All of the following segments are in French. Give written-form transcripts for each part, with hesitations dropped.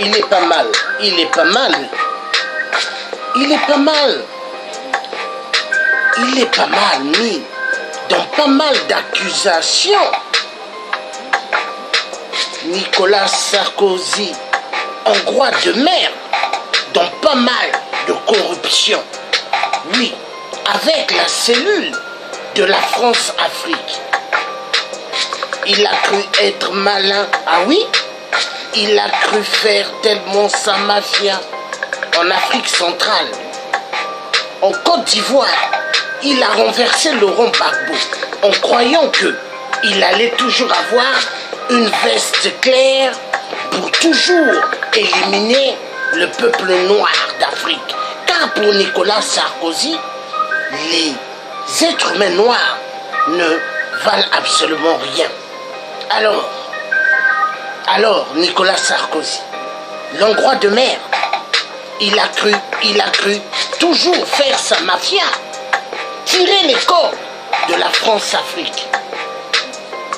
il est pas mal. Il est pas mal. Il est pas mal. Il est pas mal mis dans pas mal d'accusations. Nicolas Sarkozy, hongrois de merde, dans pas mal de corruption. Oui, avec la cellule de la France-Afrique. Il a cru être malin. Ah oui? Il a cru faire tellement sa mafia en Afrique centrale. En Côte d'Ivoire, il a renversé Laurent Gbagbo en croyant qu'il allait toujours avoir une veste claire pour toujours éliminer le peuple noir d'Afrique. Car pour Nicolas Sarkozy, les êtres humains noirs ne valent absolument rien. Alors Nicolas Sarkozy, l'Hongrois de merde, il a cru toujours faire sa mafia, tirer les corps de la France-Afrique.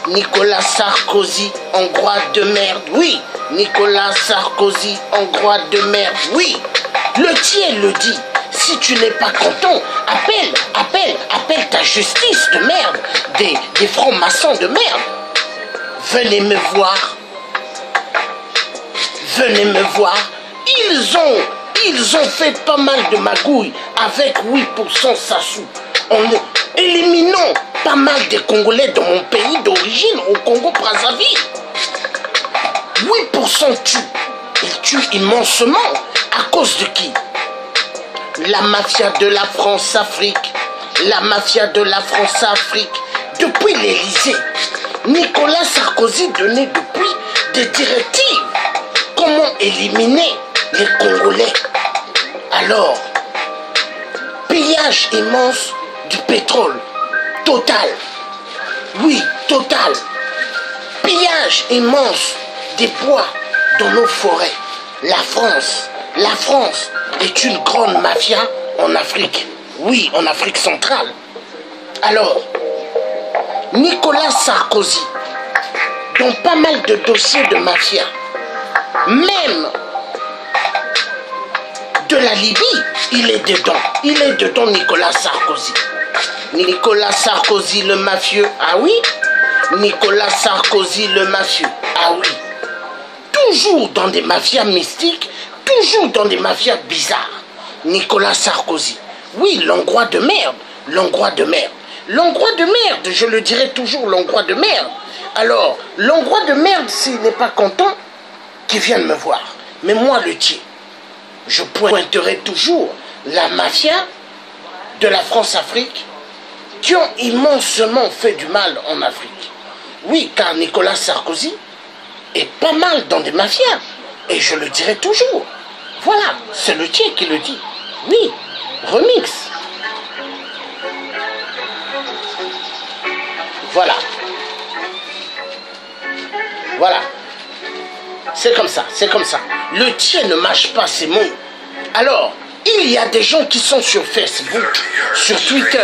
Nicolas Sarkozy, Hongrois de merde, oui. Nicolas Sarkozy, Hongrois de merde, oui. Le tien le dit. Si tu n'es pas content, appelle ta justice de merde, des francs-maçons de merde. Venez me voir. Venez me voir. Ils ont fait pas mal de magouilles avec 8% Sassou. En éliminant pas mal de Congolais dans mon pays d'origine, au Congo-Brazzaville. 8% tuent. Ils tuent immensement. À cause de qui? La mafia de la France-Afrique. La mafia de la France-Afrique. Depuis l'Élysée, Nicolas Sarkozy donnait depuis des directives. Comment éliminer les Congolais? Alors, pillage immense du pétrole. Total. Oui, total. Pillage immense des bois dans nos forêts. La France est une grande mafia en Afrique. Oui, en Afrique centrale. Alors, Nicolas Sarkozy, dans pas mal de dossiers de mafia, même de la Libye, il est dedans. Il est dedans, Nicolas Sarkozy. Nicolas Sarkozy, le mafieux, ah oui? Nicolas Sarkozy, le mafieux, ah oui? Toujours dans des mafias mystiques, toujours dans des mafias bizarres. Nicolas Sarkozy, oui, l'Hongrois de merde, l'Hongrois de merde. L'Hongrois de merde, je le dirai toujours, l'Hongrois de merde. Alors, l'Hongrois de merde, s'il n'est pas content, qu'il vienne me voir. Mais moi, le tien, je pointerai toujours la mafia de la France-Afrique qui ont immensement fait du mal en Afrique. Oui, car Nicolas Sarkozy est pas mal dans des mafias. Et je le dirai toujours. Voilà, c'est le tien qui le dit. Oui, remix. Voilà. Voilà. C'est comme ça, c'est comme ça. Le tien ne mâche pas ses mots. Alors, il y a des gens qui sont sur Facebook, sur Twitter,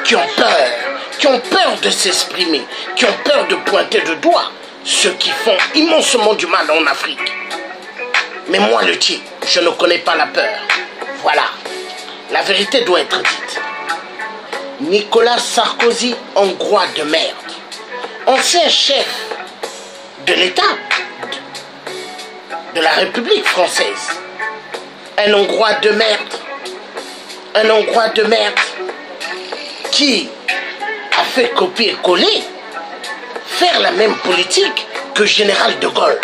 qui ont peur de s'exprimer, qui ont peur de pointer de doigt ceux qui font immensément du mal en Afrique. Mais moi, le tien, je ne connais pas la peur. Voilà. La vérité doit être dite. Nicolas Sarkozy, Hongrois de merde. Ancien chef de l'État de la République française. Un Hongrois de merde. Un Hongrois de merde qui a fait copier-coller, faire la même politique que Général de Gaulle.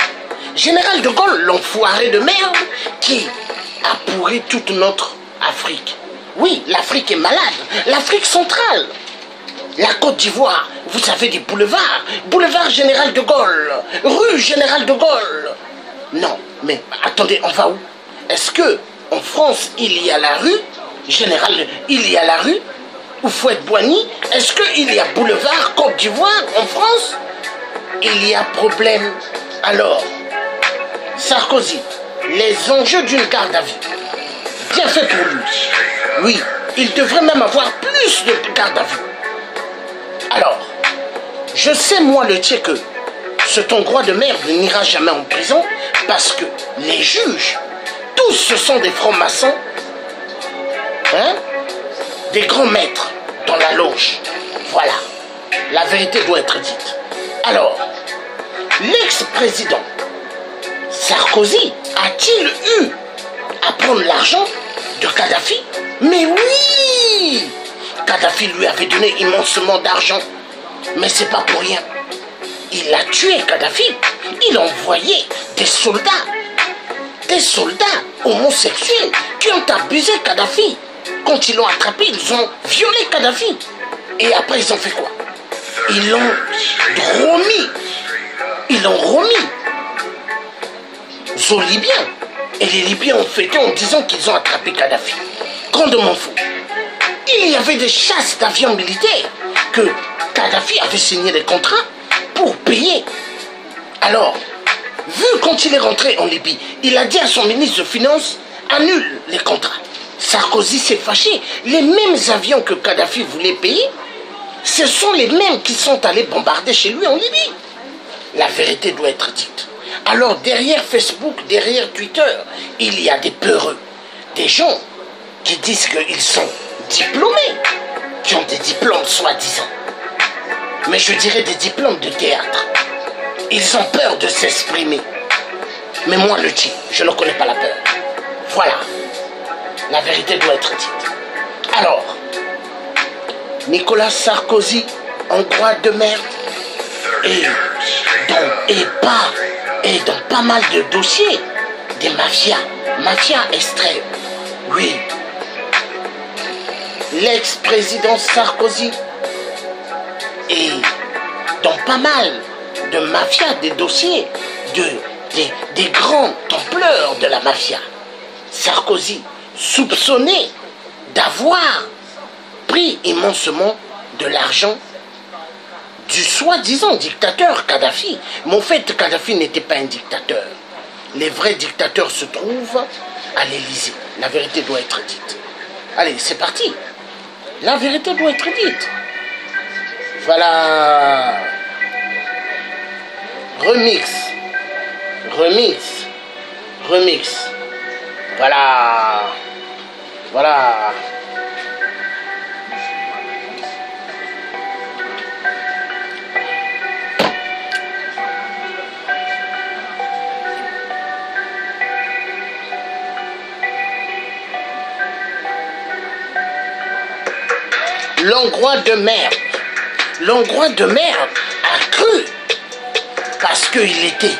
Général de Gaulle, l'enfoiré de merde qui a pourri toute notre Afrique. Oui, l'Afrique est malade. L'Afrique centrale. La Côte d'Ivoire, vous avez des boulevards. Boulevard Général de Gaulle. Rue Général de Gaulle. Non, mais attendez, on va où? Est-ce que en France, il y a la rue Général, il y a la rue Houphouët-Boigny? Est-ce qu'il y a boulevard Côte d'Ivoire en France? Il y a problème. Alors, Sarkozy, les enjeux d'une garde à vue. Bien fait pour lui. Oui, il devrait même avoir plus de garde à vue. Alors, je sais moi le tien que cet Hongrois de merde n'ira jamais en prison Parce que les juges, tous ce sont des francs-maçons, hein, des grands maîtres dans la loge. Voilà, la vérité doit être dite. Alors, l'ex-président Sarkozy a-t-il eu à prendre l'argent de Kadhafi? Mais oui! Kadhafi lui avait donné immensément d'argent. Mais c'est pas pour rien. Il a tué Kadhafi. Il a envoyé des soldats homosexuels qui ont abusé Kadhafi. Quand ils l'ont attrapé, ils ont violé Kadhafi. Et après, ils ont fait quoi? Ils l'ont remis. Aux Libyens. Et les Libyens ont fêté en disant qu'ils ont attrapé Kadhafi. Grandement fou. Il y avait des chasses d'avions militaires que Kadhafi avait signé des contrats pour payer. Alors, vu quand il est rentré en Libye, il a dit à son ministre de Finances, annule les contrats. Sarkozy s'est fâché. Les mêmes avions que Kadhafi voulait payer, ce sont les mêmes qui sont allés bombarder chez lui en Libye. La vérité doit être dite. Alors derrière Facebook, derrière Twitter, il y a des peureux, des gens qui disent qu'ils sont diplômés, qui ont des diplômes soi-disant. Mais je dirais des diplômes de théâtre. Ils ont peur de s'exprimer. Mais moi, le type, je ne connais pas la peur. Voilà. La vérité doit être dite. Alors, Nicolas Sarkozy, hongrois de merde, et dans pas mal de dossiers, des mafias extrêmes. Oui. L'ex-président Sarkozy est dans pas mal de mafias, des dossiers, des grands ampleurs de la mafia. Sarkozy, soupçonné d'avoir pris immensement de l'argent du soi-disant dictateur Kadhafi. Mais en fait, Kadhafi n'était pas un dictateur. Les vrais dictateurs se trouvent à l'Élysée. La vérité doit être dite. Allez, c'est parti. La vérité doit être dite. Voilà. Remix. Voilà. L'Hongrois de merde a cru, parce qu'il était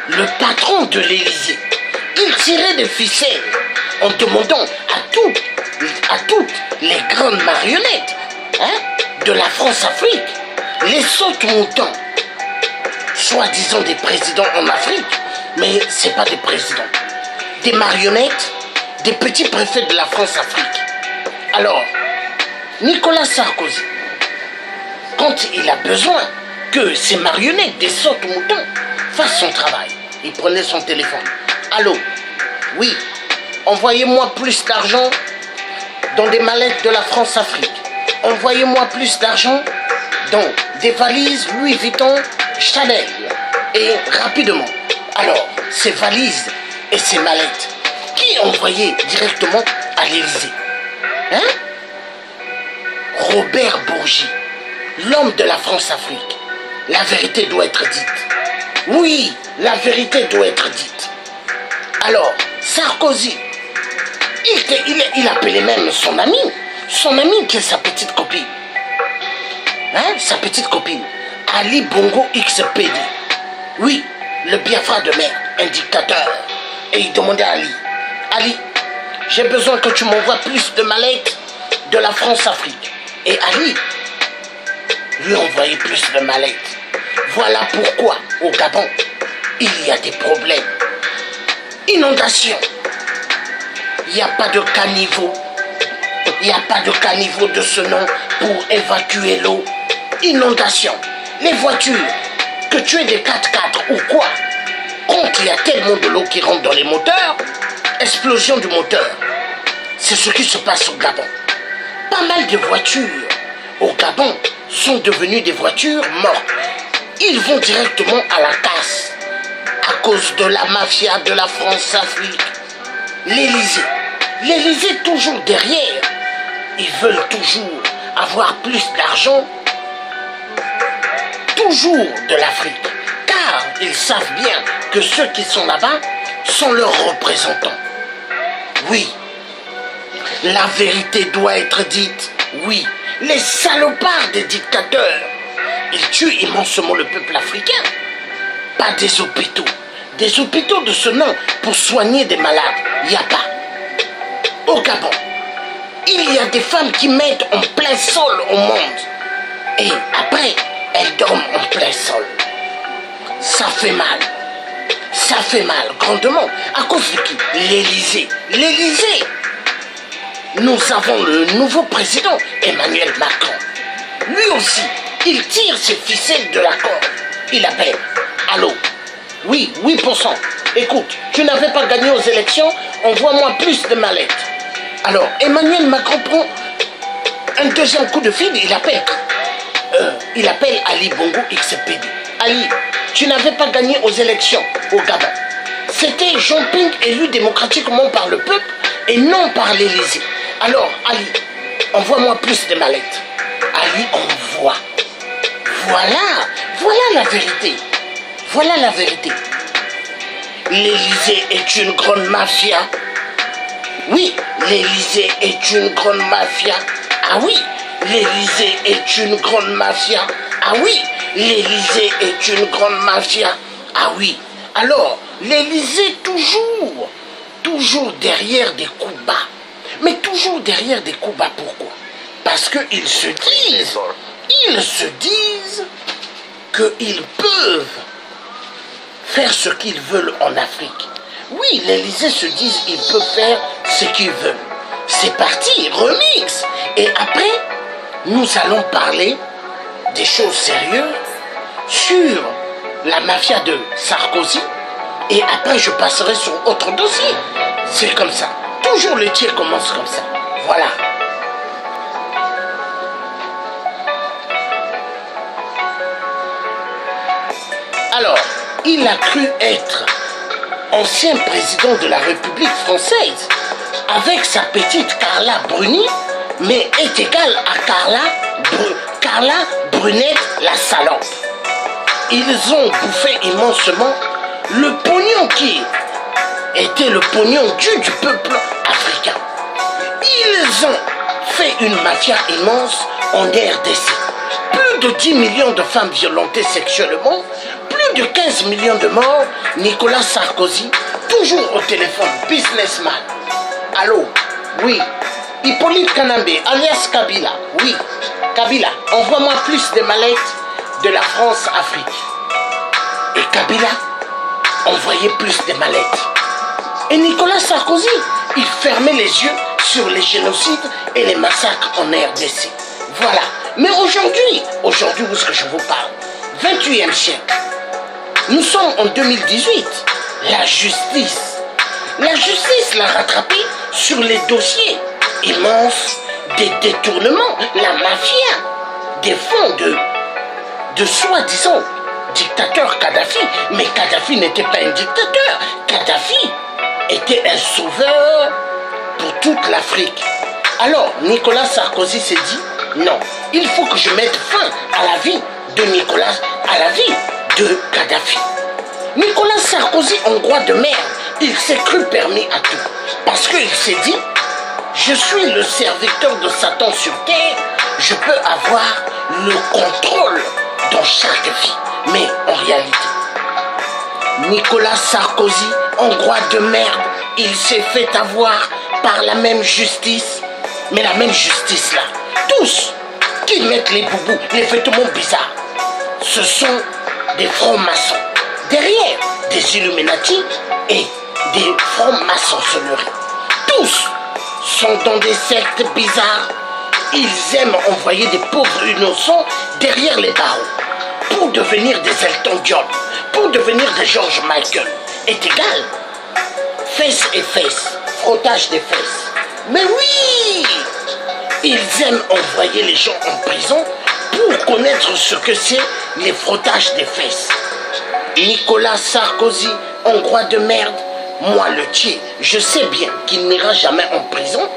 le patron de l'Élysée. Il tirait des ficelles en demandant à toutes les grandes marionnettes, hein, de la France-Afrique, les sautes-moutants, soi-disant des présidents en Afrique, mais ce n'est pas des présidents, des marionnettes, des petits préfets de la France-Afrique. Alors, Nicolas Sarkozy, quand il a besoin que ces marionnettes des sautes-moutons fassent son travail, il prenait son téléphone. Allô? Oui, envoyez-moi plus d'argent dans des mallettes de la France-Afrique. Envoyez-moi plus d'argent dans des valises Louis Vuitton, Chanel. Et rapidement. Alors, ces valises et ces mallettes, qui envoyaient directement à l'Élysée? Hein? Robert Bourgi, l'homme de la France-Afrique. La vérité doit être dite. Oui, la vérité doit être dite. Alors, Sarkozy, il appelait même son ami qui est sa petite copine. Hein, sa petite copine, Ali Bongo XPD. Oui, le Biafra de mer, un dictateur. Et il demandait à Ali, j'ai besoin que tu m'envoies plus de mallettes de la France-Afrique. Et Ali lui envoyait plus de mallettes. Voilà pourquoi, au Gabon, il y a des problèmes. Inondation. Il n'y a pas de caniveau. Il n'y a pas de caniveau de ce nom pour évacuer l'eau. Inondation. Les voitures, que tu aies des 4x4 ou quoi, quand il y a tellement de l'eau qui rentre dans les moteurs, explosion du moteur. C'est ce qui se passe au Gabon. Pas mal de voitures au Gabon sont devenues des voitures mortes. Ils vont directement à la casse à cause de la mafia de la France-Afrique. L'Élysée toujours derrière. Ils veulent toujours avoir plus d'argent, toujours de l'Afrique, car ils savent bien que ceux qui sont là-bas sont leurs représentants. Oui, la vérité doit être dite. Oui, les salopards des dictateurs, ils tuent immensément le peuple africain. Pas des hôpitaux. Des hôpitaux de ce nom pour soigner des malades, il n'y a pas. Au Gabon, il y a des femmes qui mettent en plein sol au monde. Et après, elles dorment en plein sol. Ça fait mal. Ça fait mal grandement. À cause de qui? L'Élysée. L'Élysée. Nous avons le nouveau président, Emmanuel Macron. Lui aussi, il tire ses ficelles de la corde. Il appelle. Allô? Oui, 8%. Écoute, tu n'avais pas gagné aux élections, envoie-moi plus de mallettes. Alors, Emmanuel Macron prend un deuxième coup de fil, il appelle Ali Bongo XPD. Ali, tu n'avais pas gagné aux élections au Gabon. C'était Jean-Ping élu démocratiquement par le peuple et non par l'Élysée. Alors, Ali, envoie-moi plus de mallettes. Ali envoie. Voilà la vérité. Voilà la vérité. L'Élysée est une grande mafia. Oui, l'Élysée est une grande mafia. Ah oui, l'Élysée est une grande mafia. Ah oui, l'Élysée est une grande mafia. Ah oui. Alors, l'Élysée toujours derrière des coups bas. Mais toujours derrière des coups bas, pourquoi? Parce qu'ils se disent qu'ils peuvent faire ce qu'ils veulent en Afrique. Oui, l'Élysée se disent qu'ils peuvent faire ce qu'ils veulent. C'est parti, remix. Et après, nous allons parler des choses sérieuses sur la mafia de Sarkozy. Et après, je passerai sur autre dossier. C'est comme ça. Toujours le tir commence comme ça. Voilà. Alors, il a cru être ancien président de la République française avec sa petite Carla Bruni, mais est égal à Carla Brunette la salope. Ils ont bouffé immensement le pognon qui était le pognon du peuple africain. Ils ont fait une mafia immense en RDC. Plus de 10 millions de femmes violentées sexuellement, plus de 15 millions de morts. Nicolas Sarkozy, toujours au téléphone, businessman. Allô? Oui. Hippolyte Kanambe, alias Kabila. Oui. Kabila, envoie-moi plus de mallettes de la France-Afrique. Et Kabila envoyait plus de mallettes. Et Nicolas Sarkozy, il fermait les yeux sur les génocides et les massacres en RDC. Voilà. Mais aujourd'hui, où est-ce que je vous parle? 21e siècle. Nous sommes en 2018. La justice l'a rattrapé sur les dossiers immenses des détournements, la mafia, des fonds de soi-disant dictateur Kadhafi. Mais Kadhafi n'était pas un dictateur. Kadhafi était un sauveur pour toute l'Afrique. Alors, Nicolas Sarkozy s'est dit, non, il faut que je mette fin à la vie de Nicolas, à la vie de Kadhafi. Nicolas Sarkozy, hongrois de merde, il s'est cru permis à tout. Parce qu'il s'est dit, je suis le serviteur de Satan sur terre, je peux avoir le contrôle dans chaque vie. Mais en réalité, Nicolas Sarkozy, hongrois de merde, il s'est fait avoir par la même justice. Mais la même justice là, tous qui mettent les boubous, les vêtements bizarres, ce sont des francs-maçons. Derrière, des Illuminati et des francs-maçonneries. Tous sont dans des sectes bizarres. Ils aiment envoyer des pauvres innocents derrière les barreaux pour devenir des Elton John, pour devenir des George Michael. Est égal. Fesses et fesses, frottage des fesses. Mais oui, ils aiment envoyer les gens en prison pour connaître ce que c'est les frottages des fesses. Nicolas Sarkozy Hongrois de merde. Moi, le Tché, je sais bien qu'il n'ira jamais en prison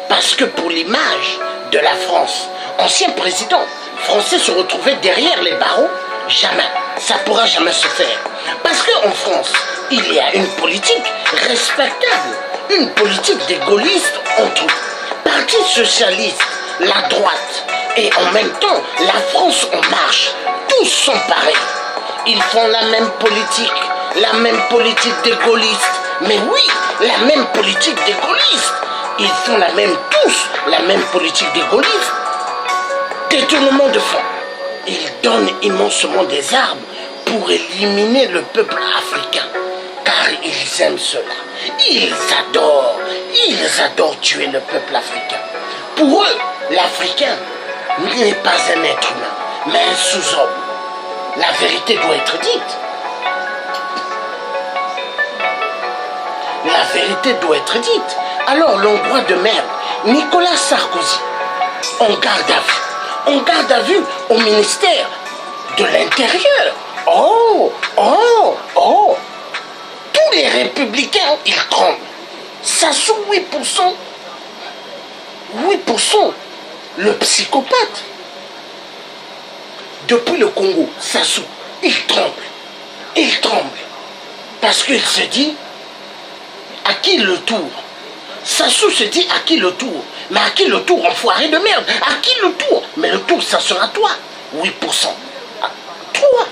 parce que pour l'image de la France, ancien président français se retrouvait derrière les barreaux, jamais. Ça ne pourra jamais se faire. Parce qu'en France, il y a une politique respectable, une politique des gaullistes en tout. Parti socialiste, la droite, et en même temps, la France en marche. Tous sont pareils. Ils font la même politique des gaullistes. Mais oui, la même politique des gaullistes. Ils font tous la même politique des gaullistes. Détournement de fonds. Ils donnent immensement des armes pour éliminer le peuple africain. Car ils aiment cela. Ils adorent tuer le peuple africain. Pour eux, l'Africain n'est pas un être humain, mais un sous-homme. La vérité doit être dite. La vérité doit être dite. Alors l'Hongrois de merde, Nicolas Sarkozy, en garde à vue au ministère de l'Intérieur. Oh. Tous les républicains, ils tremblent. Sassou, 8%. 8%. Le psychopathe. Depuis le Congo, Sassou, il tremble. Parce qu'il se dit, à qui le tour? Sassou se dit, à qui le tour? Mais à qui le tour, enfoiré de merde? À qui le tour? Mais le tour, ça sera toi. 8%. Toi,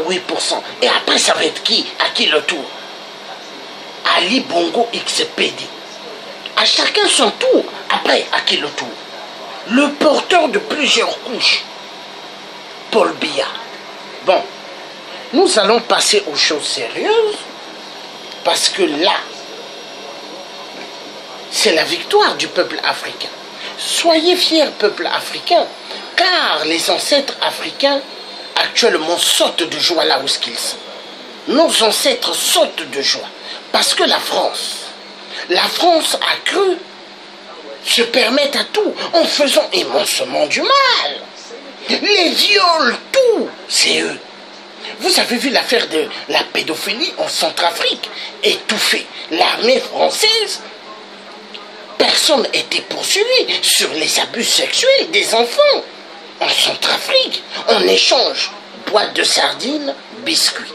8%. Et après, ça va être qui? À qui le tour? Ali Bongo XPD. À chacun son tour. Après, à qui le tour? Le porteur de plusieurs couches, Paul Biya. Bon, nous allons passer aux choses sérieuses, parce que là, c'est la victoire du peuple africain. Soyez fiers, peuple africain, car les ancêtres africains actuellement sautent de joie là où ils sont. Nos ancêtres sautent de joie, parce que la France a cru se permettre à tout en faisant immensement du mal. Les viols, tout, c'est eux. Vous avez vu l'affaire de la pédophilie en Centrafrique, étouffée. L'armée française, personne n'était poursuivi sur les abus sexuels des enfants en Centrafrique. En échange, boîte de sardines, biscuits.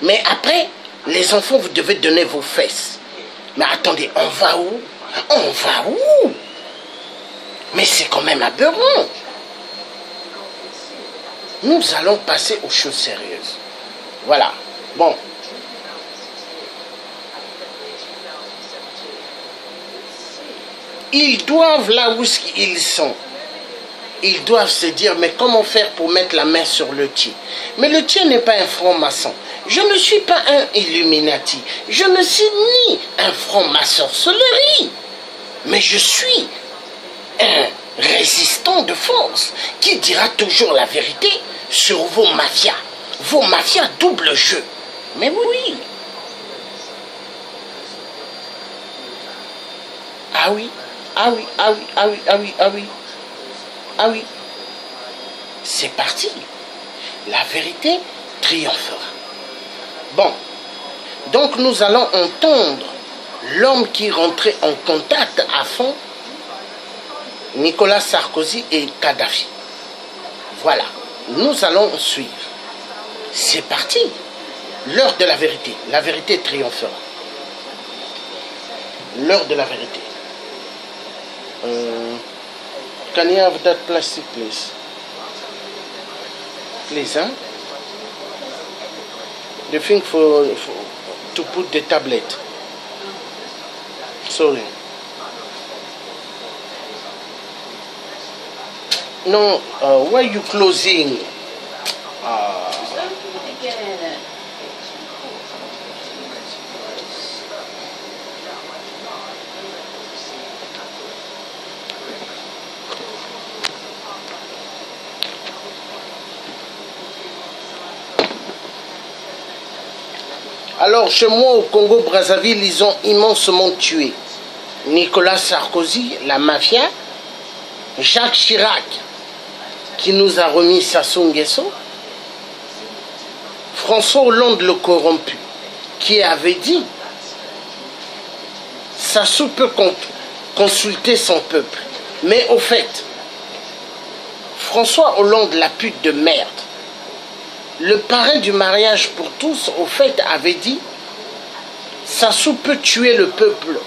Mais après, les enfants, vous devez donner vos fesses. Mais attendez, on va où? Mais c'est quand même aberrant. Nous allons passer aux choses sérieuses. Voilà. Bon. Ils doivent, là où ils sont, ils doivent se dire, mais comment faire pour mettre la main sur le Tché? Mais le Tché n'est pas un franc-maçon. Je ne suis pas un Illuminati. Je ne suis ni un franc-maçonnerie. Mais je suis un résistant de force qui dira toujours la vérité sur vos mafias. Vos mafias double jeu. Mais oui. Ah oui. Ah oui. C'est parti. La vérité triomphera. Bon. Donc nous allons entendre l'homme qui rentrait en contact à fond, Nicolas Sarkozy et Kadhafi. Voilà. Nous allons suivre. C'est parti. L'heure de la vérité. La vérité triomphera. L'heure de la vérité. Can you have that plastic, please? Please, huh? The thing to put the tablet. Sorry. No, why are you closing? Alors, chez moi, au Congo-Brazzaville, ils ont immensement tué Nicolas Sarkozy, la mafia, Jacques Chirac, qui nous a remis Sassou Nguesso, François Hollande, le corrompu, qui avait dit Sassou peut consulter son peuple. Mais au fait, François Hollande, la pute de merde, le parrain du mariage pour tous, au fait, avait dit Sassou peut tuer le peuple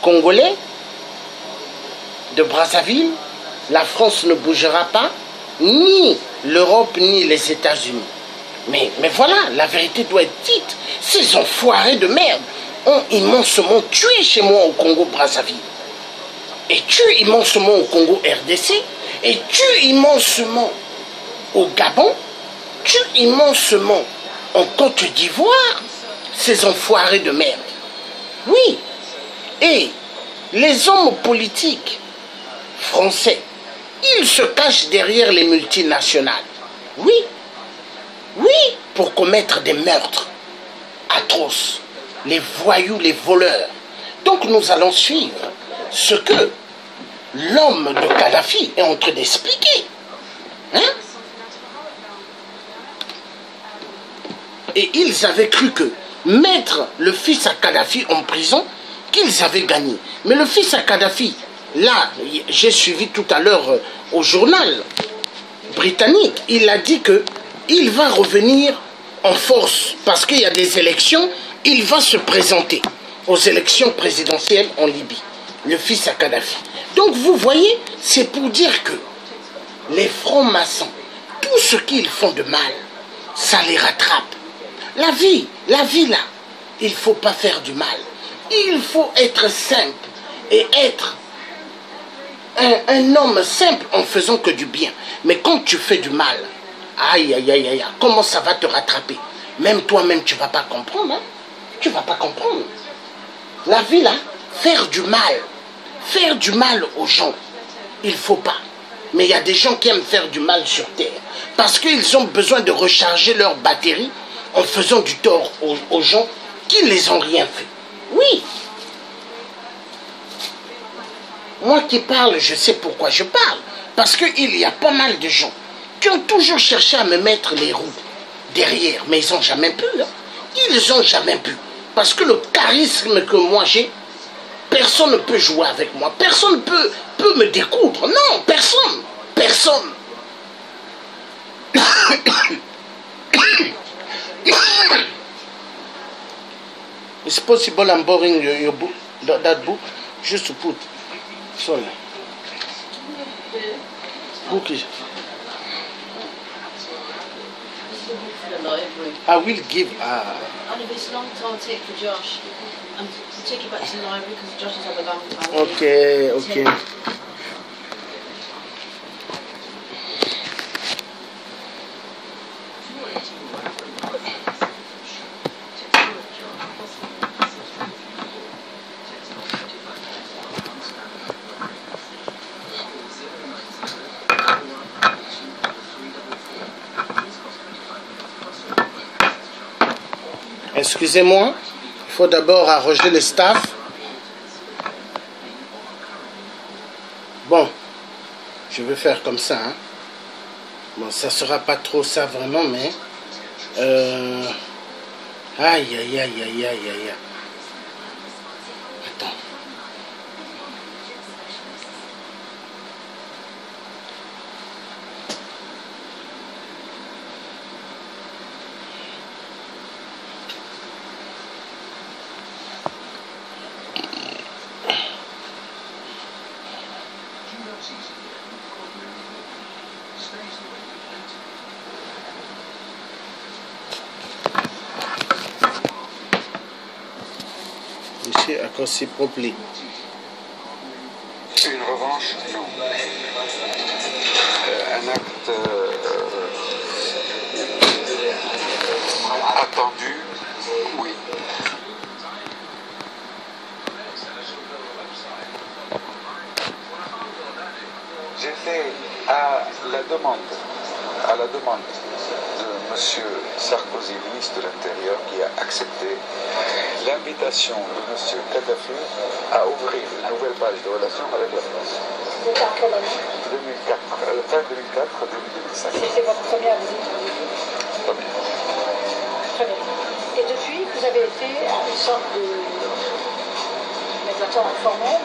congolais de Brazzaville, la France ne bougera pas, ni l'Europe, ni les États-Unis. Mais voilà, la vérité doit être dite. Ces enfoirés de merde ont immensément tué chez moi au Congo-Brazzaville. Et tuent immensément au Congo-RDC. Et tuent immensément au Gabon. Tuent immensément en Côte d'Ivoire. Ces enfoirés de merde. Oui. Et les hommes politiques français, ils se cachent derrière les multinationales. Oui. Oui, pour commettre des meurtres atroces, les voyous, les voleurs. Donc nous allons suivre ce que l'homme de Kadhafi est en train d'expliquer. Hein? Et ils avaient cru que mettre le fils à Kadhafi en prison, qu'ils avaient gagné. Mais le fils à Kadhafi, là, j'ai suivi tout à l'heure au journal britannique, il a dit que il va revenir en force parce qu'il y a des élections, il va se présenter aux élections présidentielles en Libye, le fils à Kadhafi. Donc vous voyez, c'est pour dire que les francs-maçons, tout ce qu'ils font de mal, ça les rattrape. La vie là, il ne faut pas faire du mal. Il faut être simple et être un homme simple en faisant que du bien. Mais quand tu fais du mal, aïe, aïe, aïe, aïe, comment ça va te rattraper? Même toi-même, tu ne vas pas comprendre. Hein? Tu ne vas pas comprendre. La vie, là, faire du mal aux gens, il ne faut pas. Mais il y a des gens qui aiment faire du mal sur terre. Parce qu'ils ont besoin de recharger leur batterie en faisant du tort aux gens qui ne les ont rien fait. Oui. Moi qui parle, je sais pourquoi je parle. Parce qu'il y a pas mal de gens qui ont toujours cherché à me mettre les roues derrière, mais ils n'ont jamais pu. Hein. Ils n'ont jamais pu. Parce que le charisme que moi j'ai, personne ne peut jouer avec moi. Personne ne peut me découdre. Non, personne. Personne. It's possible I'm boring your book, that book, just to put. Sorry. Book is. I will give. And if it's long time, take for Josh. And take it back to the library because Josh has had a long time. Okay, okay. Excusez-moi, il faut d'abord arroger le staff. Bon, je vais faire comme ça. Hein. Bon, ça sera pas trop ça vraiment, mais... Aïe, aïe, aïe, aïe, aïe, aïe. Attends. Ici, à cause c'est propre. C'est une revanche, non. Un acte attendu, oui. J'ai fait à la demande de M. Sarkozy, ministre de l'Intérieur, qui a accepté l'invitation de M. Kadhafi à ouvrir une nouvelle page de relations avec la France. C'était en quelle année? 2004, fin 2004, début 2005. C'était votre première visite? Première. Très bien. Et depuis, vous avez été une sorte de médiateur informel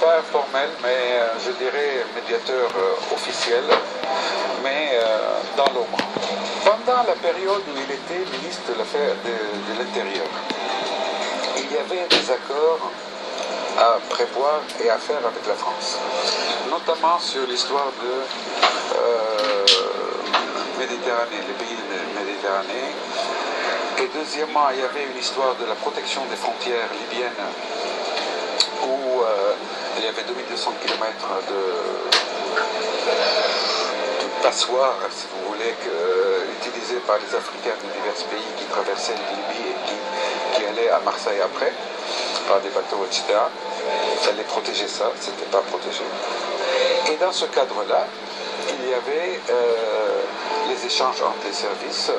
Pas informel, mais je dirais médiateur officiel, mais dans l'ombre. Pendant la période où il était ministre de l'Intérieur, il y avait des accords à prévoir et à faire avec la France, notamment sur l'histoire de Méditerranée, les pays de Méditerranée. Et deuxièmement, il y avait une histoire de la protection des frontières libyennes où il y avait 2200 km de passoires, si vous voulez, utilisées par les Africains de divers pays qui traversaient la Libye et qui allaient à Marseille après, par des bateaux, etc. Il fallait protéger ça, ce n'était pas protégé. Et dans ce cadre-là, il y avait les échanges entre les services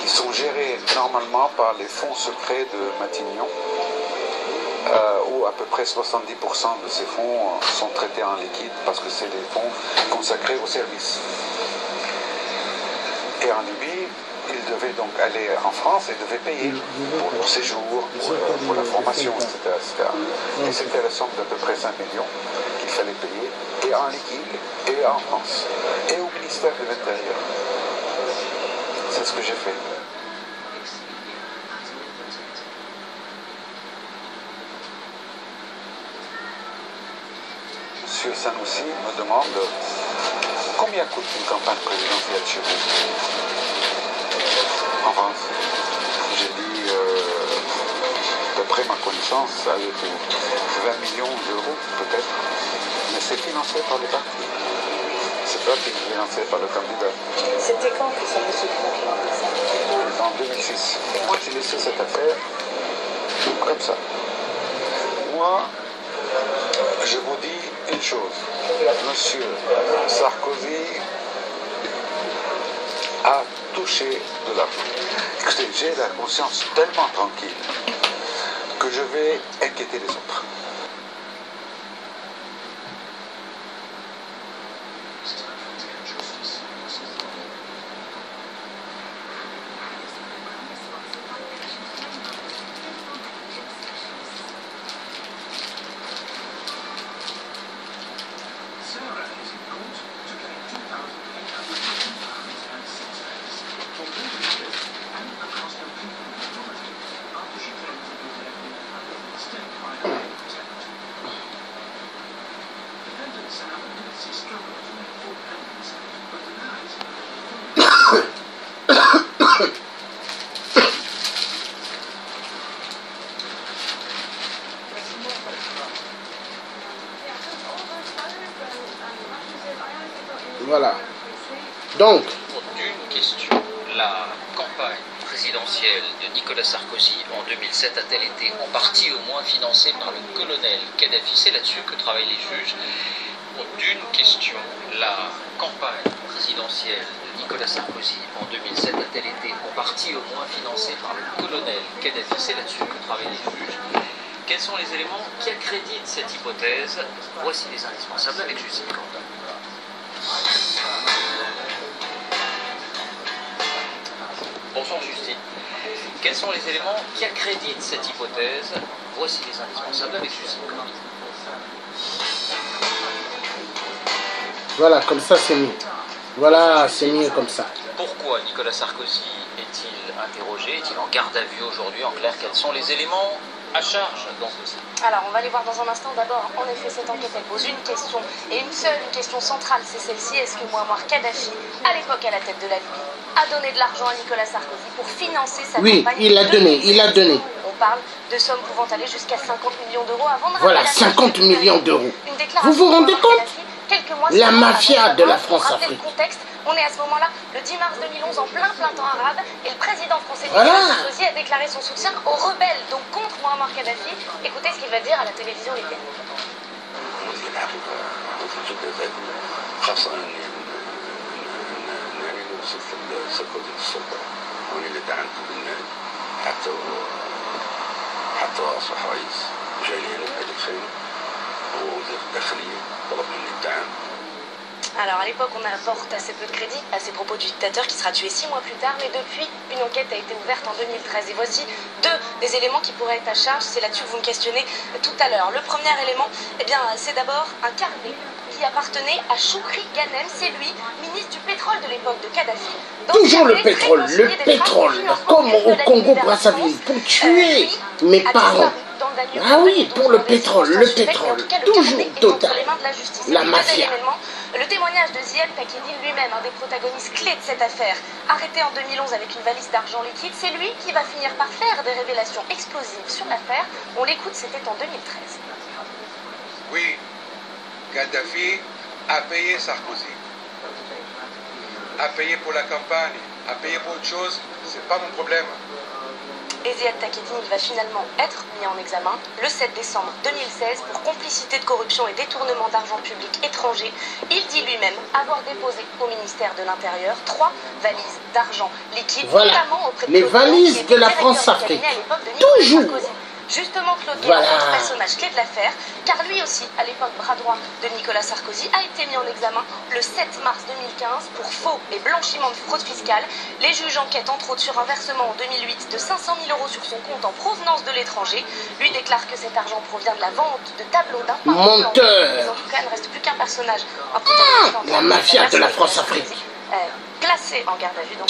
qui sont gérés normalement par les fonds secrets de Matignon, où à peu près 70% de ces fonds sont traités en liquide parce que c'est des fonds consacrés aux services. Et en Libye, ils devaient donc aller en France et devaient payer pour leur séjour, pour la formation, etc. Et c'était la somme d'à peu près 5 millions qu'il fallait payer, et en liquide, et en France, et au ministère de l'Intérieur. C'est ce que j'ai fait. Monsieur Sanoussi me demande combien coûte une campagne présidentielle chez vous en France. J'ai dit, d'après ma connaissance, ça allait pour 20 millions d'euros peut-être, mais c'est financé par les partis. C'est pas financé par le candidat. C'était quand que ça monsieur ça? En 2006. Moi j'ai laissé cette affaire comme ça. Moi, je vous dis une chose, monsieur Sarkozy a touché de l'argent. Écoutez, j'ai la conscience tellement tranquille que je vais inquiéter les autres. Voilà. Donc, D'une question, la campagne présidentielle de Nicolas Sarkozy en 2007 a-t-elle été en partie au moins financée par le colonel Kadhafi? C'est là-dessus que travaillent les juges. D'une question, la campagne présidentielle de Nicolas Sarkozy en 2007 a-t-elle été en partie au moins financée par le colonel Kadhafi? C'est là-dessus que travaillent les juges. Quels sont les éléments qui accréditent cette hypothèse? Voici les indispensables avec Justine Corda. Bonsoir Justine. Quels sont les éléments qui accréditent cette hypothèse? Voici les indispensables avec Justine Corda. voilà, comme ça c'est mieux. Voilà, c'est mieux comme ça. Pourquoi Nicolas Sarkozy est-il interrogé? Est-il en garde à vue aujourd'hui? En clair, quels sont les éléments à charge dans ce dossier? Alors, on va les voir dans un instant. D'abord, en effet, cette enquête, elle pose une question, et une seule, une question centrale, c'est celle-ci. Est-ce que Mouammar Kadhafi, à l'époque à la tête de la Libye, a donné de l'argent à Nicolas Sarkozy pour financer sa Oui, campagne? il a donné, il a donné. On parle de sommes pouvant aller jusqu'à 50 millions d'euros avant de Voilà, rappeler la 50 millions d'euros. Une déclaration Vous vous rendez de compte? Kadhafi, quelques mois La seulement mafia avant de la pour rappeler France-Afrique. le contexte, on est à ce moment-là, le 10 mars 2011, en plein temps arabe, et le président français Voilà. Nicolas Sarkozy a déclaré son soutien aux rebelles, donc contre Mouammar Kadhafi. Écoutez ce qu'il va dire à la télévision libyenne. خاصة أنني نوصف ساركوزي في السلطة وأنا اللي دعمته بالنادي حتى أصبح رئيس جاي لي هنا بهذه الخيمة هو وزير الداخلية طلب مني الدعم Alors à l'époque, on apporte assez peu de crédit à ces propos du dictateur qui sera tué 6 mois plus tard, mais depuis, une enquête a été ouverte en 2013. Et voici deux des éléments qui pourraient être à charge, c'est là-dessus que vous me questionnez tout à l'heure. Le premier élément, eh bien, c'est d'abord un carnet qui appartenait à Choukri Ghanem, c'est lui, ministre du pétrole de l'époque de Kadhafi. Toujours le pétrole, comme au Congo-Brazzaville, pour tuer mes parents. Ah oui, pour le pétrole, toujours total. La mafia. Le témoignage de Ziad Takieddine lui-même, un des protagonistes clés de cette affaire, arrêté en 2011 avec une valise d'argent liquide, c'est lui qui va finir par faire des révélations explosives sur l'affaire. On l'écoute, c'était en 2013. Oui, Kadhafi a payé Sarkozy, a payé pour la campagne, a payé pour autre chose, c'est pas mon problème. Et Ziad Takieddine, il va finalement être mis en examen le 7 décembre 2016 pour complicité de corruption et détournement d'argent public étranger. Il dit lui-même avoir déposé au ministère de l'Intérieur 3 valises d'argent liquide, notamment auprès de les valises de la France-Afrique. Toujours. Justement, Claude Guéant, autre personnage clé de l'affaire, car lui aussi, à l'époque bras droit de Nicolas Sarkozy, a été mis en examen le 7 mars 2015 pour faux et blanchiment de fraude fiscale. Les juges enquêtent entre autres sur un versement en 2008 de 500 000 € sur son compte en provenance de l'étranger. Lui déclare que cet argent provient de la vente de tableaux d'un menteur. Mais en tout cas, il ne reste plus qu'un personnage. La mafia de la France-Afrique. Placé en garde à vue. Donc...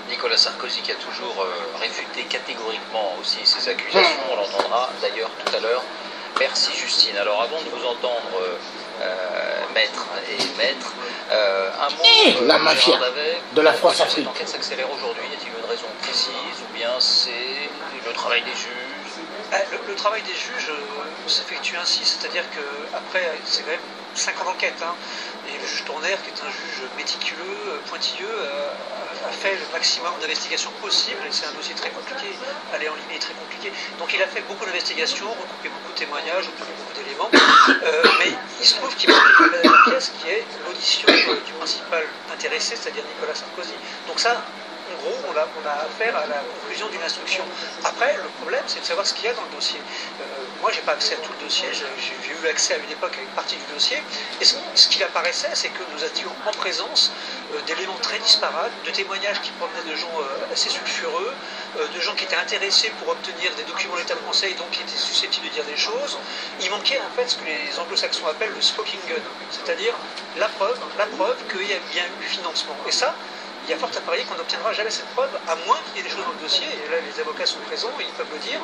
Nicolas Sarkozy qui a toujours réfuté catégoriquement aussi ces accusations, on l'entendra d'ailleurs tout à l'heure. Merci Justine. Alors avant de vous entendre maître, un mot la mafia de la France-Afrique. Cette enquête s'accélère aujourd'hui, y a-t-il une raison précise ou bien c'est le travail des juges? Le travail des juges s'effectue ainsi, c'est-à-dire qu'après, c'est quand même 5 ans d'enquête, hein, et le juge Tournaire, qui est un juge méticuleux, pointilleux, a fait le maximum d'investigations possible, et c'est un dossier très compliqué, aller en ligne est très compliqué, donc il a fait beaucoup d'investigations, recoupé beaucoup de témoignages, obtenu beaucoup d'éléments, mais il se trouve qu'il manque la dernière pièce qui est l'audition du principal intéressé, c'est-à-dire Nicolas Sarkozy. Donc ça, en gros, on a affaire à la conclusion d'une instruction. Après, le problème, c'est de savoir ce qu'il y a dans le dossier. Moi, j'ai pas accès à tout le dossier, j'ai eu accès à une époque à une partie du dossier, et ce qu'il apparaissait, c'est que nous étions en présence d'éléments très disparates, de témoignages qui provenaient de gens assez sulfureux, de gens qui étaient intéressés pour obtenir des documents de l'État français et donc qui étaient susceptibles de dire des choses. Il manquait en fait ce que les anglo-saxons appellent le smoking gun, c'est-à-dire la preuve qu'il y a bien eu financement. Et ça, il y a fort à parier qu'on n'obtiendra jamais cette preuve, à moins qu'il y ait des choses dans le dossier, et là les avocats sont présents, et ils peuvent le dire,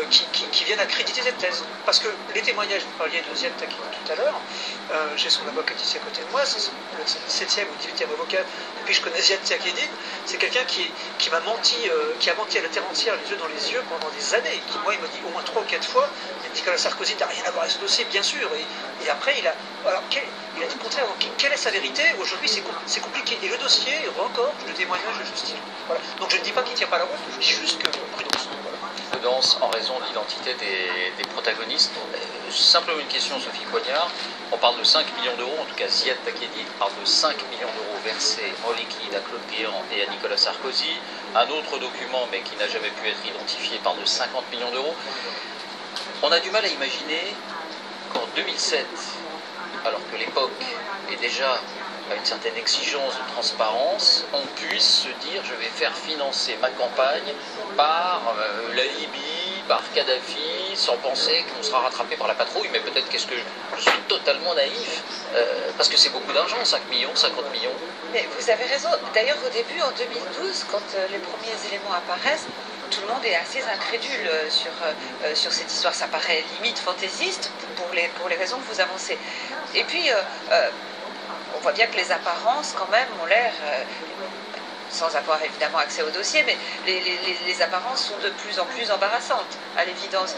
qui viennent accréditer cette thèse. Parce que les témoignages, vous parliez de Ziad Takieddine tout à l'heure, j'ai son avocat ici à côté de moi, c'est le 17e ou 18e avocat, depuis que je connais Ziad Takieddine, c'est quelqu'un qui m'a menti, qui a menti à la terre entière, les yeux dans les yeux, pendant des années, qui moi il m'a dit au moins 3 ou 4 fois, Nicolas Sarkozy n'a rien à voir avec ce dossier, bien sûr, et après il a dit le contraire, quelle est sa vérité? Aujourd'hui c'est compliqué, et le dossier encore le témoignage de Justine. Voilà. Donc je ne dis pas qu'il ne tient pas la route, je dis juste que prudence. Voilà. Prudence en raison de l'identité des protagonistes. Simplement une question, Sophie Coignard. On parle de 5 millions d'euros, en tout cas Ziad Takieddine parle de 5 millions d'euros versés en liquide à Claude Guéant et à Nicolas Sarkozy. Un autre document, mais qui n'a jamais pu être identifié, parle de 50 millions d'euros. On a du mal à imaginer qu'en 2007, alors que l'époque est déjà à une certaine exigence de transparence, on puisse se dire je vais faire financer ma campagne par la Libye, par Kadhafi, sans penser qu'on sera rattrapé par la patrouille, mais peut-être qu'est-ce que je suis totalement naïf, parce que c'est beaucoup d'argent, 5 millions, 50 millions. Mais vous avez raison, d'ailleurs au début, en 2012, quand les premiers éléments apparaissent, tout le monde est assez incrédule sur cette histoire, ça paraît limite fantaisiste pour les raisons que vous avancez. Et puis, on voit bien que les apparences, quand même, ont l'air, sans avoir évidemment accès au dossier, mais les apparences sont de plus en plus embarrassantes, à l'évidence,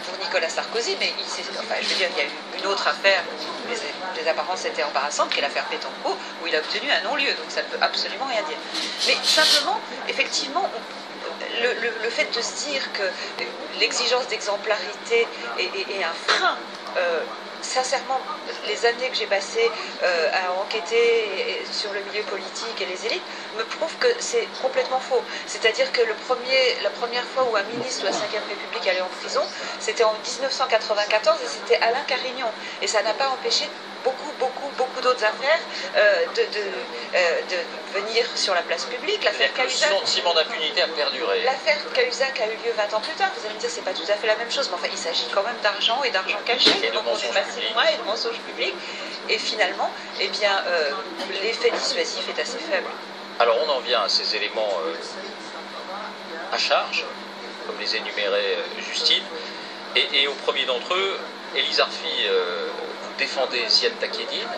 pour Nicolas Sarkozy. Mais je veux dire, il y a eu une autre affaire où les apparences étaient embarrassantes, qui est l'affaire Bettencourt, où il a obtenu un non-lieu, donc ça ne veut absolument rien dire. Mais simplement, effectivement, le fait de se dire que l'exigence d'exemplarité est un frein, sincèrement, les années que j'ai passées à enquêter sur le milieu politique et les élites me prouvent que c'est complètement faux. C'est-à-dire que la première fois où un ministre de la 5e République allait en prison, c'était en 1994 et c'était Alain Carignon. Et ça n'a pas empêché beaucoup d'autres affaires de venir sur la place publique. L'affaire Cahuzac, le sentiment d'impunité a perduré. L'affaire Cahuzac a eu lieu 20 ans plus tard. Vous allez me dire, c'est pas tout à fait la même chose, mais enfin, il s'agit quand même d'argent et d'argent caché, donc on est massivement et de mensonges publics. Et finalement, eh bien, l'effet dissuasif est assez faible. Alors on en vient à ces éléments à charge, comme les énumérait Justine, et au premier d'entre eux, Élise Arfi, vous défendez Ziad Takieddine,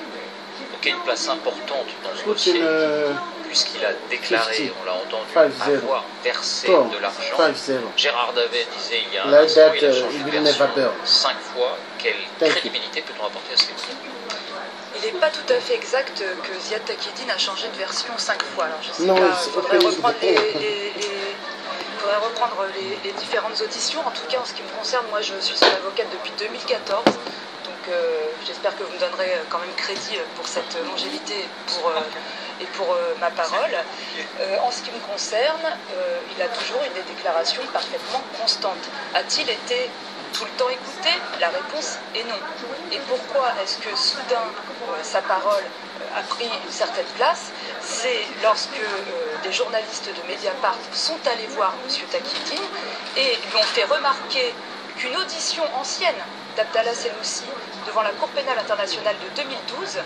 qui a une place importante dans ce dossier, puisqu'il a déclaré, on l'a entendu, avoir versé de l'argent. Gérard Davet disait il y a un instant, il a changé de version 5 fois. Quelle crédibilité peut-on apporter à ce dossier? Il n'est pas tout à fait exact que Ziad Takieddine a changé de version 5 fois. Alors je sais pas, il faudrait reprendre les différentes auditions. En tout cas, en ce qui me concerne, moi je suis son avocate depuis 2014. Donc j'espère que vous me donnerez quand même crédit pour cette longévité et pour ma parole. En ce qui me concerne, il a toujours eu des déclarations parfaitement constantes. A-t-il été tout le temps écouté? La réponse est non. Et pourquoi est-ce que soudain sa parole a pris une certaine place? C'est lorsque des journalistes de Mediapart sont allés voir M. Takieddine et lui ont fait remarquer qu'une audition ancienne d'Abdallah Sennoussi devant la Cour pénale internationale de 2012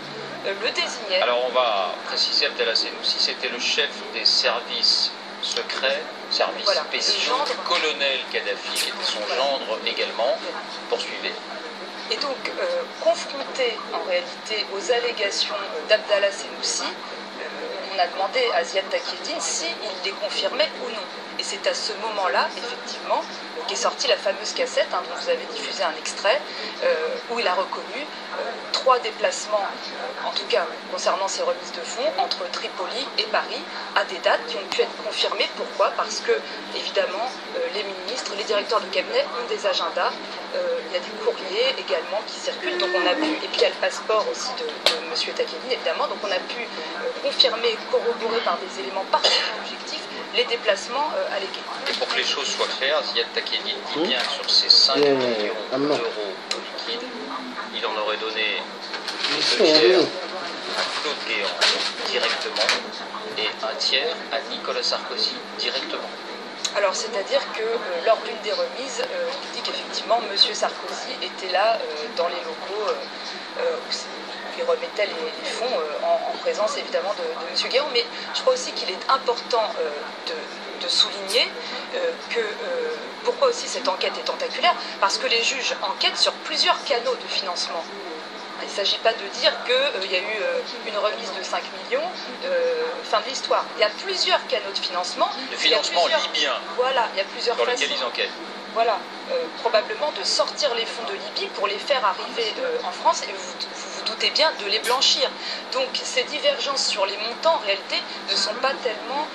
le désignait. Alors on va préciser, Abdallah Sennoussi, c'était le chef des services secrets, services spéciaux du colonel Kadhafi, qui était son gendre également. Poursuivez. Et donc, confronté en réalité aux allégations d'Abdallah Sennoussi, on a demandé à Ziad Takieddine s'il les confirmait ou non. Et c'est à ce moment-là, effectivement, qu'est sortie la fameuse cassette, dont vous avez diffusé un extrait, où il a reconnu 3 déplacements, en tout cas concernant ces remises de fonds, entre Tripoli et Paris, à des dates qui ont pu être confirmées. Pourquoi? Parce que, évidemment, les ministres, les directeurs de cabinet ont des agendas. Il y a des courriers également qui circulent, donc on a pu, et puis il y a le passeport aussi de M. Takieddine, évidemment, donc on a pu confirmer, corroborer par des éléments particulièrement objectifs les déplacements allégués. Et pour que les choses soient claires, Ziad Takieddine dit bien que sur ces 5 millions d'euros liquides, il en aurait donné 2 tiers à Claude Guéant directement et un tiers à Nicolas Sarkozy directement. Alors, c'est-à-dire que lors d'une des remises, il dit qu'effectivement, M. Sarkozy était là dans les locaux où il remettait les fonds en présence évidemment de M. Guéant. Mais je crois aussi qu'il est important de souligner pourquoi aussi cette enquête est tentaculaire, parce que les juges enquêtent sur plusieurs canaux de financement. Il ne s'agit pas de dire qu'il y a eu une remise de 5 millions, fin de l'histoire. Il y a plusieurs canaux de financement. De financement libyen. Voilà, il y a plusieurs façons. Dans lesquels ils enquêtent. Voilà, probablement de sortir les fonds de Libye pour les faire arriver en France, et vous vous doutez bien de les blanchir. Donc ces divergences sur les montants, en réalité, ne sont pas tellement...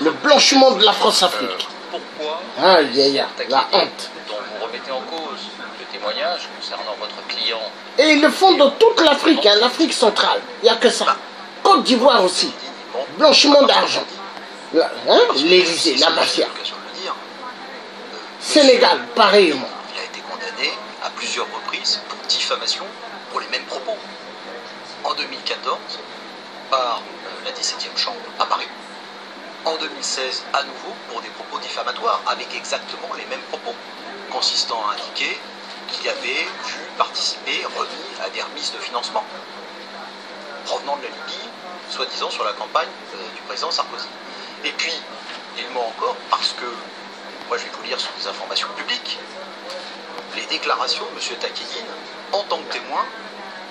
Le blanchiment de la France-Afrique. Pourquoi la honte dont vous remettez en cause le témoignage concernant votre client? Et ils le font dans toute l'Afrique, l'Afrique centrale. Il n'y a que ça. Côte d'Ivoire aussi. Blanchiment d'argent. L'Élysée, la mafia. Sénégal, pareillement. Il a été condamné à plusieurs reprises pour diffamation pour les mêmes propos. En 2014, par la 17e chambre à Paris. En 2016, à nouveau, pour des propos diffamatoires, avec exactement les mêmes propos, consistant à indiquer qu'il avait vu participer, remis à des remises de financement provenant de la Libye, soi-disant sur la campagne du président Sarkozy. Et puis, il ment encore parce que, moi je vais vous lire sur des informations publiques, les déclarations de M. Takieddine en tant que témoin,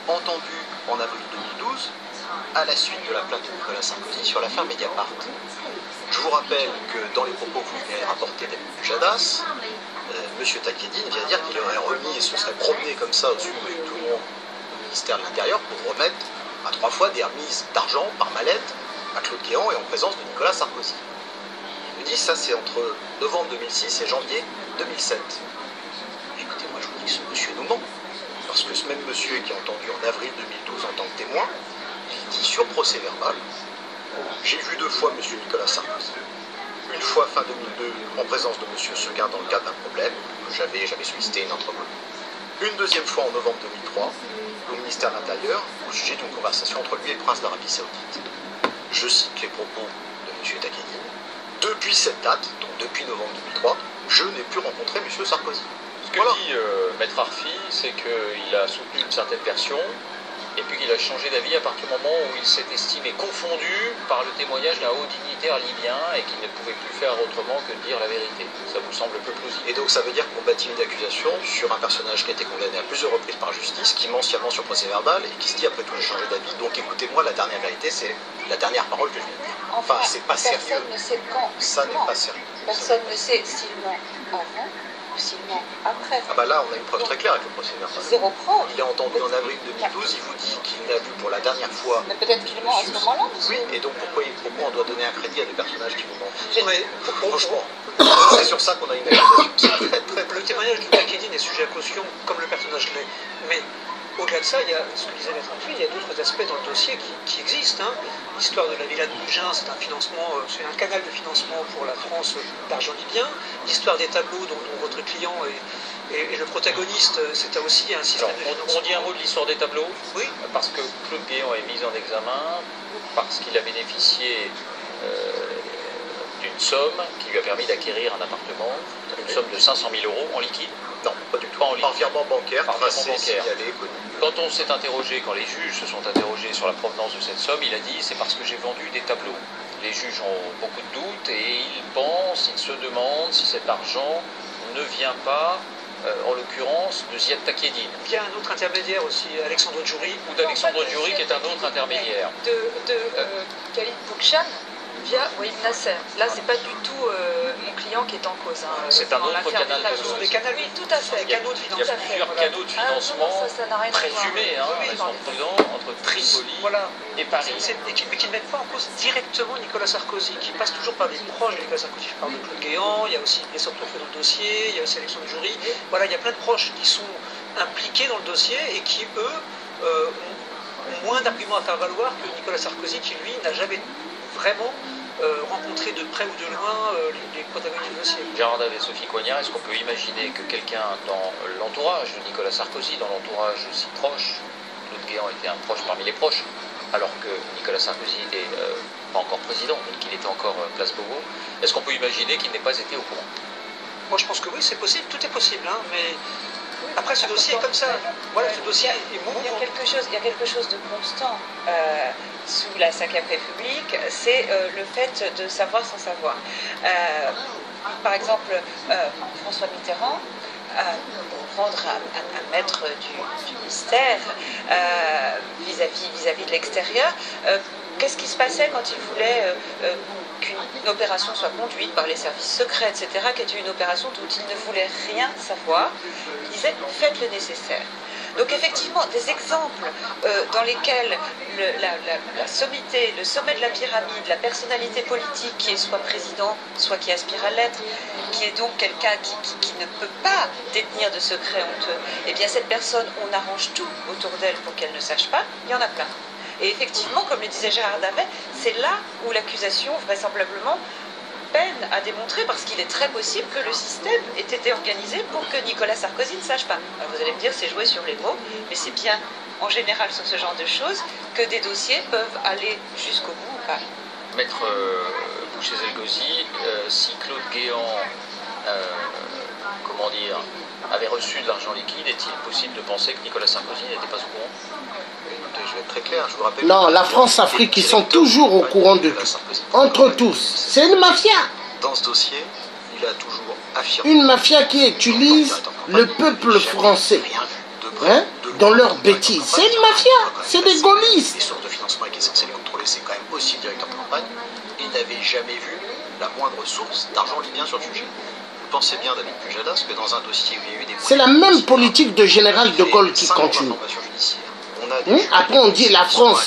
entendues en avril 2012, à la suite de la plainte de Nicolas Sarkozy sur l'affaire Mediapart. Je vous rappelle que dans les propos que vous venez rapporter d'Amélie Pujadas, M. Takieddine vient dire qu'il aurait remis et se serait promené comme ça au-dessus de tout le monde au ministère de l'Intérieur pour remettre à 3 fois des remises d'argent par mallette à Claude Guéant et en présence de Nicolas Sarkozy. Il me dit ça c'est entre novembre 2006 et janvier 2007. Écoutez, moi je vous dis que ce monsieur nous ment, parce que ce même monsieur qui est entendu en avril 2012 en tant que témoin, il dit sur procès verbal, j'ai vu 2 fois M. Nicolas Sarkozy. Une fois fin 2002 en présence de M. Seguin dans le cadre d'un problème, j'avais sollicité une entreprise. Une deuxième fois en novembre 2003, au ministère de l'Intérieur, au sujet d'une conversation entre lui et le prince d'Arabie Saoudite. Je cite les propos de M. Takieddine. Depuis cette date, donc depuis novembre 2003, je n'ai pu rencontrer M. Sarkozy. Ce que dit Maître Arfi, c'est qu'il a soutenu une certaine version, et puis qu'il a changé d'avis à partir du moment où il s'est estimé confondu par le témoignage d'un haut dignitaire libyen et qu'il ne pouvait plus faire autrement que de dire la vérité. Ça vous semble peu plausible? Et donc ça veut dire qu'on bâtit une accusation sur un personnage qui a été condamné à plusieurs reprises par justice, qui ment sciemment sur procès verbal et qui se dit après tout j'ai changé d'avis. Donc écoutez-moi, la dernière vérité, c'est la dernière parole que je viens de dire. Enfin, c'est pas sérieux. Personne ne sait quand. Ça n'est pas sérieux. Personne ne sait s'il ment avant ou s'il ment après. Ah bah là, on a une preuve très claire avec le procès verbal. Zéro preuve. Il est entendu en avril 2012, il vous dit qu'il n'a vu pour la dernière fois. Mais peut-être qu'il ment à ce moment-là. Oui, et donc pourquoi on doit donner un crédit à des personnages qui vous mentent? Mais, Franchement, c'est sur ça qu'on a une accusation. C'est très, très, le témoignage de Takieddine est sujet à caution, comme le personnage l'est. Mais au-delà de ça, il y a ce que disait Maître Arfi, il y a d'autres aspects dans le dossier qui existent. Hein. L'histoire de la villa de Mougins, c'est un financement, c'est un canal de financement pour la France d'argent libyen. L'histoire des tableaux dont votre client et le protagoniste, c'est aussi un système de financement. On dit un mot de l'histoire des tableaux? Oui. Parce que Claude Guéant est mis en examen, parce qu'il a bénéficié d'une somme qui lui a permis d'acquérir un appartement, une somme de 500 000 € en liquide. Non, pas du tout. Pas en liquide. Par virement bancaire, Par virement bancaire. signalé, connu. Quand on s'est interrogé, quand les juges se sont interrogés sur la provenance de cette somme, il a dit c'est parce que j'ai vendu des tableaux. Les juges ont beaucoup de doutes et ils pensent, ils se demandent si cet argent ne vient pas, en l'occurrence, de Ziad Takieddine. Il y a un autre intermédiaire aussi, Alexandre Djouri. Ou d'Alexandre Djouri qui est un autre intermédiaire. De Khalid Boukchan via Wahid Nasser. Là, c'est pas du tout mon client qui est en cause. Hein, c'est un autre canal de Ce sont des canaux, oui, tout à fait. Il y a plusieurs canaux de financement ça n'a rien à voir. présumés, hein, Oui, restons prudents, entre Tripoli et Paris. Mais qui ne mettent pas en cause directement Nicolas Sarkozy, qui passe toujours par des proches de Nicolas Sarkozy. Je parle de Claude Guéant, il y a aussi les sortes dans le dossier, il y a aussi Alexandre Djouri. Voilà, il y a plein de proches qui sont impliqués dans le dossier et qui, eux, ont moins d'arguments à faire valoir que Nicolas Sarkozy, qui, lui, n'a jamais vraiment rencontrer de près ou de loin les protagonistes du dossier. Gérard Davet, Sophie Coignard, est-ce qu'on peut imaginer que quelqu'un dans l'entourage de Nicolas Sarkozy, dans l'entourage si proche, Claude Guéant était un proche parmi les proches, alors que Nicolas Sarkozy n'était pas encore président, mais qu'il était encore place Beauvau, est-ce qu'on peut imaginer qu'il n'ait pas été au courant? Moi je pense que oui, c'est possible, tout est possible, hein, mais après ce dossier est comme ça. Voilà, ce dossier est mouvant. Il y a quelque chose de constant sous la Ve République, c'est le fait de savoir sans savoir. Par exemple, François Mitterrand, pour prendre un maître du mystère vis-à-vis de l'extérieur, qu'est-ce qui se passait quand il voulait qu'une opération soit conduite par les services secrets, etc., qui était une opération dont il ne voulait rien savoir? Il disait « faites le nécessaire ». Donc effectivement, des exemples dans lesquels la sommité, le sommet de la pyramide, la personnalité politique qui est soit président, soit qui aspire à l'être, qui est donc quelqu'un qui ne peut pas détenir de secrets honteux, eh bien cette personne, on arrange tout autour d'elle pour qu'elle ne sache pas, il y en a plein. Et effectivement, comme le disait Gérard Davet, c'est là où l'accusation, vraisemblablement, peine à démontrer, parce qu'il est très possible que le système ait été organisé pour que Nicolas Sarkozy ne sache pas. Alors vous allez me dire, c'est jouer sur les mots, mais c'est bien, en général, sur ce genre de choses, que des dossiers peuvent aller jusqu'au bout ou pas. Maître Boucher-Zelgozi, si Claude Guéant, comment dire, avait reçu de l'argent liquide, est-il possible de penser que Nicolas Sarkozy n'était pas au courant? Je vais être très clair, je vous rappelle. Non, la France-Afrique, ils sont toujours au courant de tout. Entre tous. C'est une mafia. Dans ce dossier, il a toujours affirmé. Une mafia qui utilise le peuple français dans leurs bêtises. C'est une mafia. C'est des gaullistes. Les sources de financement qui est censé les contrôler, c'est quand même aussi le directeur de campagne. Il n'avait jamais vu la moindre source d'argent libyen sur le sujet. Vous pensez bien, David Pujadas, que dans un dossier où il y a eu des... C'est la même politique de général de Gaulle qui continue. Après on dit la France,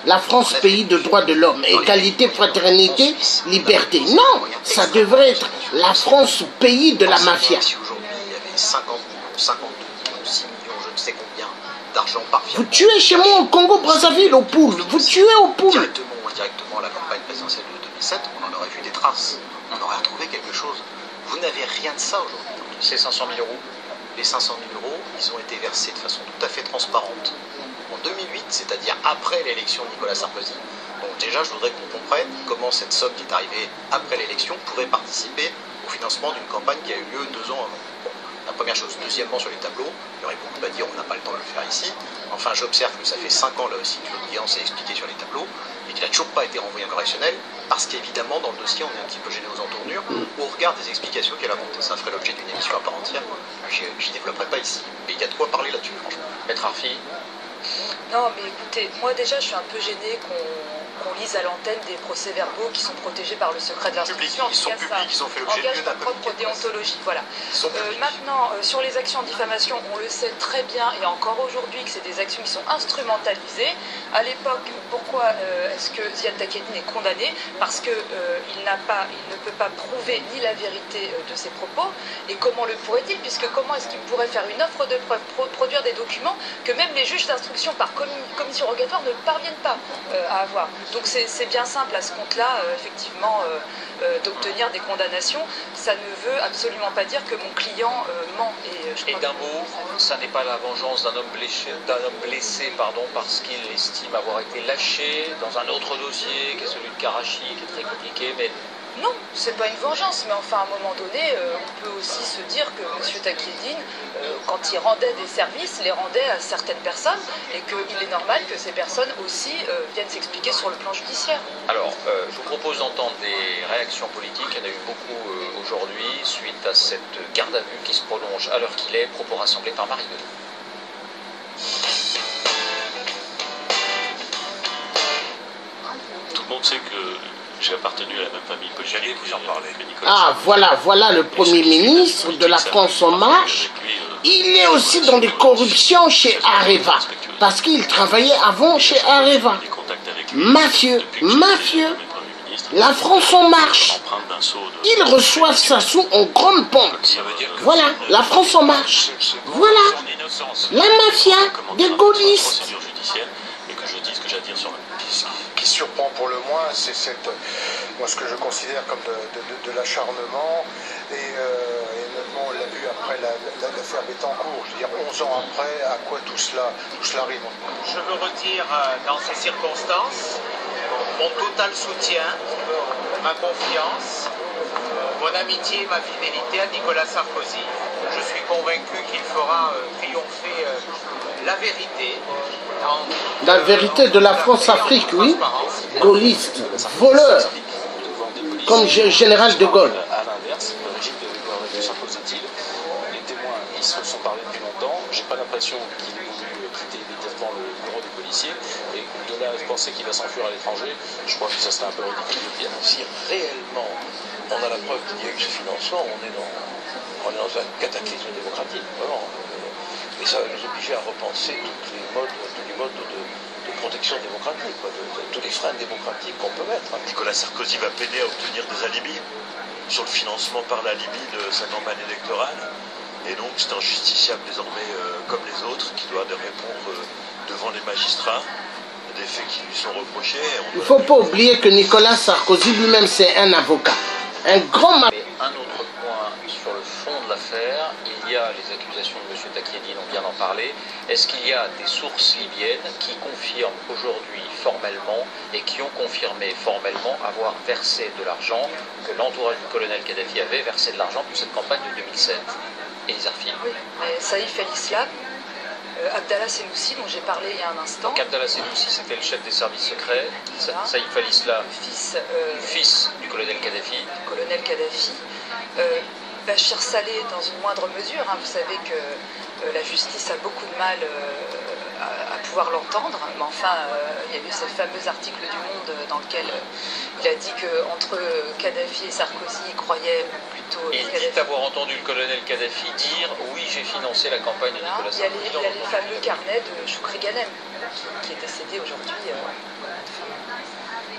la France pays de droits de l'homme, égalité, fraternité, liberté. Non, ça devrait être la France pays de la mafia. Si aujourd'hui il y avait 50 millions, 52 millions, 6 millions, je ne sais combien d'argent par Vous tuez chez moi au Congo-Brazzaville au poule, vous tuez au poule. Directement ou indirectement la campagne présidentielle de 2007, on en aurait vu des traces, on aurait retrouvé quelque chose. Vous n'avez rien de ça aujourd'hui. C'est 500 000 €. les 500 000 euros, ils ont été versés de façon tout à fait transparente en 2008, c'est-à-dire après l'élection de Nicolas Sarkozy. Donc déjà, je voudrais qu'on comprenne comment cette somme qui est arrivée après l'élection pourrait participer au financement d'une campagne qui a eu lieu 2 ans avant. Bon, la première chose. Deuxièmement, sur les tableaux, il y aurait beaucoup à dire, on n'a pas le temps de le faire ici. Enfin, j'observe que ça fait 5 ans là aussi que le client s'est expliqué sur les tableaux et qu'il n'a toujours pas été renvoyé en correctionnel parce qu'évidemment, dans le dossier, on est un petit peu gêné aux entournures au regard des explications qu'elle a montées. Ça ferait l'objet d'une émission à part entière. J'y développerai pas ici. Mais il y a de quoi parler là-dessus, franchement. Maître Arfi. Non, mais écoutez, moi déjà, je suis un peu gênée qu'on lise à l'antenne des procès-verbaux qui sont protégés par le secret de l'instruction. Ils sont publics, ils ont fait l'objet engage ma propre déontologie. Voilà. Maintenant, sur les actions en diffamation, on le sait très bien et encore aujourd'hui que c'est des actions qui sont instrumentalisées. À l'époque, pourquoi est-ce que Ziad Takieddine est condamné? Parce qu'il ne peut pas prouver ni la vérité de ses propos. Et comment le pourrait-il? Puisque comment est-ce qu'il pourrait faire une offre de preuve, produire des documents que même les juges d'instruction par commission rogatoire ne parviennent pas à avoir? Donc c'est bien simple à ce compte-là, effectivement, d'obtenir des condamnations. Ça ne veut absolument pas dire que mon client ment. Et d'un mot, ça n'est pas la vengeance d'un homme blessé parce qu'il estime avoir été lâché dans un autre dossier, qui est celui de Karachi, qui est très compliqué, mais... Non, c'est pas une vengeance, mais enfin, à un moment donné, on peut aussi se dire que M. Takieddine, quand il rendait des services, les rendait à certaines personnes, et qu'il est normal que ces personnes aussi viennent s'expliquer sur le plan judiciaire. Alors, je vous propose d'entendre des réactions politiques. Il y en a eu beaucoup aujourd'hui, suite à cette garde à vue qui se prolonge à l'heure qu'il est, propos rassemblés par Marie Denis. Tout le monde sait que j'ai appartenu à la même famille politique. J'allais vous en parler. Ah, voilà le Premier ministre de la France En Marche. Il est aussi dans des corruptions chez Areva. Parce qu'il travaillait avant chez Areva. Mafieux. La France En Marche. Ils reçoivent Sassou en grande pompe. Voilà, la France En Marche. Voilà. La mafia des gaullistes. Ce qui surprend pour le moins, c'est moi ce que je considère comme de l'acharnement, et notamment on l'a vu après l'affaire Bettencourt, je veux dire 11 ans après, à quoi tout cela rime. Je me retire dans ces circonstances, mon total soutien, ma confiance, mon amitié et ma fidélité à Nicolas Sarkozy. Je suis convaincu qu'il fera triompher la vérité. La vérité de la France-Afrique, oui. Gaulliste, voleur, comme général de Gaulle. À l'inverse, le régime de Sarkozy, les témoins, ils se sont parlé depuis longtemps. J'ai pas l'impression qu'il ait voulu quitter immédiatement le bureau des policiers. Et de là, je pensais qu'il va s'enfuir à l'étranger. Je crois que ça serait un peu ridicule de dire. Si réellement on a la preuve qu'il y a eu ce financement, on est dans un cataclysme démocratique, vraiment. Et ça va nous obliger à repenser tous les modes de protection démocratique, tous les freins démocratiques qu'on peut mettre. Nicolas Sarkozy va peiner à obtenir des alibis sur le financement par la Libye de sa campagne électorale. Et donc c'est un justiciable désormais comme les autres qui doit répondre devant les magistrats des faits qui lui sont reprochés. Il ne faut pas oublier que Nicolas Sarkozy lui-même c'est un avocat. Un grand... Mais un autre point sur le fond de l'affaire, il y a les accusations de M. Takieddine, on vient d'en parler. Est-ce qu'il y a des sources libyennes qui confirment aujourd'hui formellement et qui ont confirmé formellement avoir versé de l'argent, que l'entourage du colonel Kadhafi avait versé de l'argent pour cette campagne de 2007? Élise Arfi. Oui, Saïf El-Islam, Abdallah Senoussi, dont j'ai parlé il y a un instant. Donc Abdallah Senoussi, c'était le chef des services secrets. Voilà. Saïf El-Islam, fils du colonel Kadhafi. Colonel Kadhafi. Bachir Saleh, dans une moindre mesure. Hein, vous savez que la justice a beaucoup de mal à pouvoir l'entendre. Mais enfin, il y a eu ce fameux article du Monde dans lequel il a dit qu'entre Kadhafi et Sarkozy, il croyait plutôt... Et il dit avoir entendu le colonel Kadhafi dire « Oui, j'ai financé la campagne de Nicolas Sarkozy ». Il y a les fameux carnets de Choukri Ghanem, qui est décédé aujourd'hui,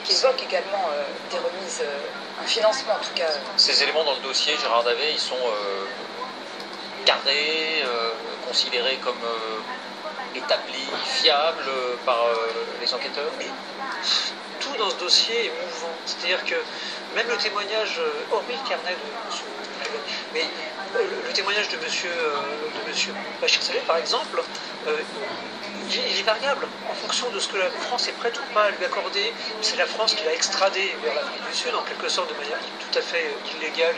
qui évoque également des remises, un financement en tout cas. Ces éléments dans le dossier, Gérard Davet, ils sont cadrés, considérés comme établis, fiables par les enquêteurs? Tout dans ce dossier est mouvant. C'est-à-dire que même le témoignage, hormis le carnet de M. mais le témoignage de monsieur Bachir Saleh, par exemple, il est variable en fonction de ce que la France est prête ou pas à lui accorder. C'est la France qui l'a extradé vers l'Afrique du Sud, en quelque sorte de manière tout à fait illégale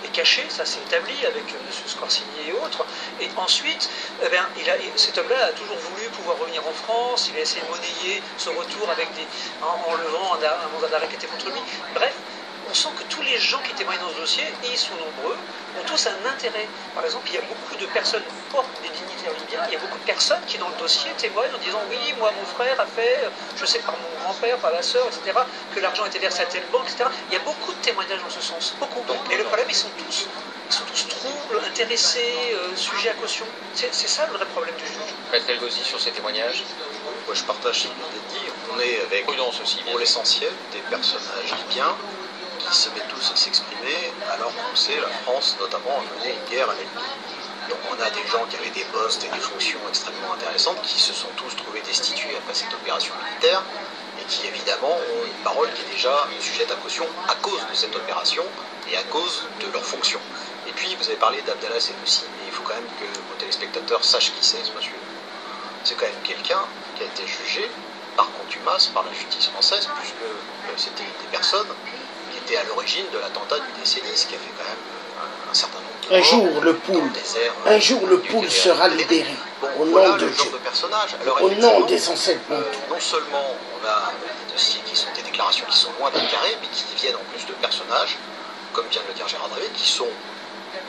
et cachée. Ça s'est établi avec M. Scorsini et autres. Et ensuite, cet homme-là a toujours voulu pouvoir revenir en France. Il a essayé de monnayer son retour en levant un mandat d'arrêt qui était contre lui. Bref, on sent que tous les gens qui témoignent dans ce dossier, et ils sont nombreux, ont tous un intérêt. Par exemple, il y a beaucoup de personnes, pas des dignitaires libyens, il y a beaucoup de personnes qui dans le dossier témoignent en disant oui, moi mon frère a fait, je sais par mon grand-père, par la sœur, etc., que l'argent était versé à telle banque, etc. Il y a beaucoup de témoignages dans ce sens, beaucoup. Et le problème, ils sont tous troubles, intéressés, sujets à caution. C'est ça le vrai problème du juge. Maître El Ghazi, sur ces témoignages, moi je partage ce qu'il vient d'être dit. On est avec, pour l'essentiel, des personnages libyens qui se mettent tous à s'exprimer, alors qu'on sait, la France notamment a mené une guerre à l'ennemi. Donc on a des gens qui avaient des postes et des fonctions extrêmement intéressantes qui se sont tous trouvés destitués après cette opération militaire et qui évidemment ont une parole qui est déjà sujette à caution à cause de cette opération et à cause de leurs fonctions. Et puis vous avez parlé d'Abdallah Senoussi, mais il faut quand même que vos téléspectateurs sachent qui c'est ce monsieur. C'est quand même quelqu'un qui a été jugé par contumace par la justice française, puisque c'était une des personnes qui était à l'origine de l'attentat du décennie, qui a fait quand même un certain nombre de morts. Un jour le poule sera libéré. Bon, au voilà nom de le genre Dieu. de personnage. Alors, Au nom des ancêtres. non seulement on a des dossiers qui sont des déclarations qui sont loin d'être carrées, mais qui viennent en plus de personnages, comme vient de le dire Gérard Dravet, qui sont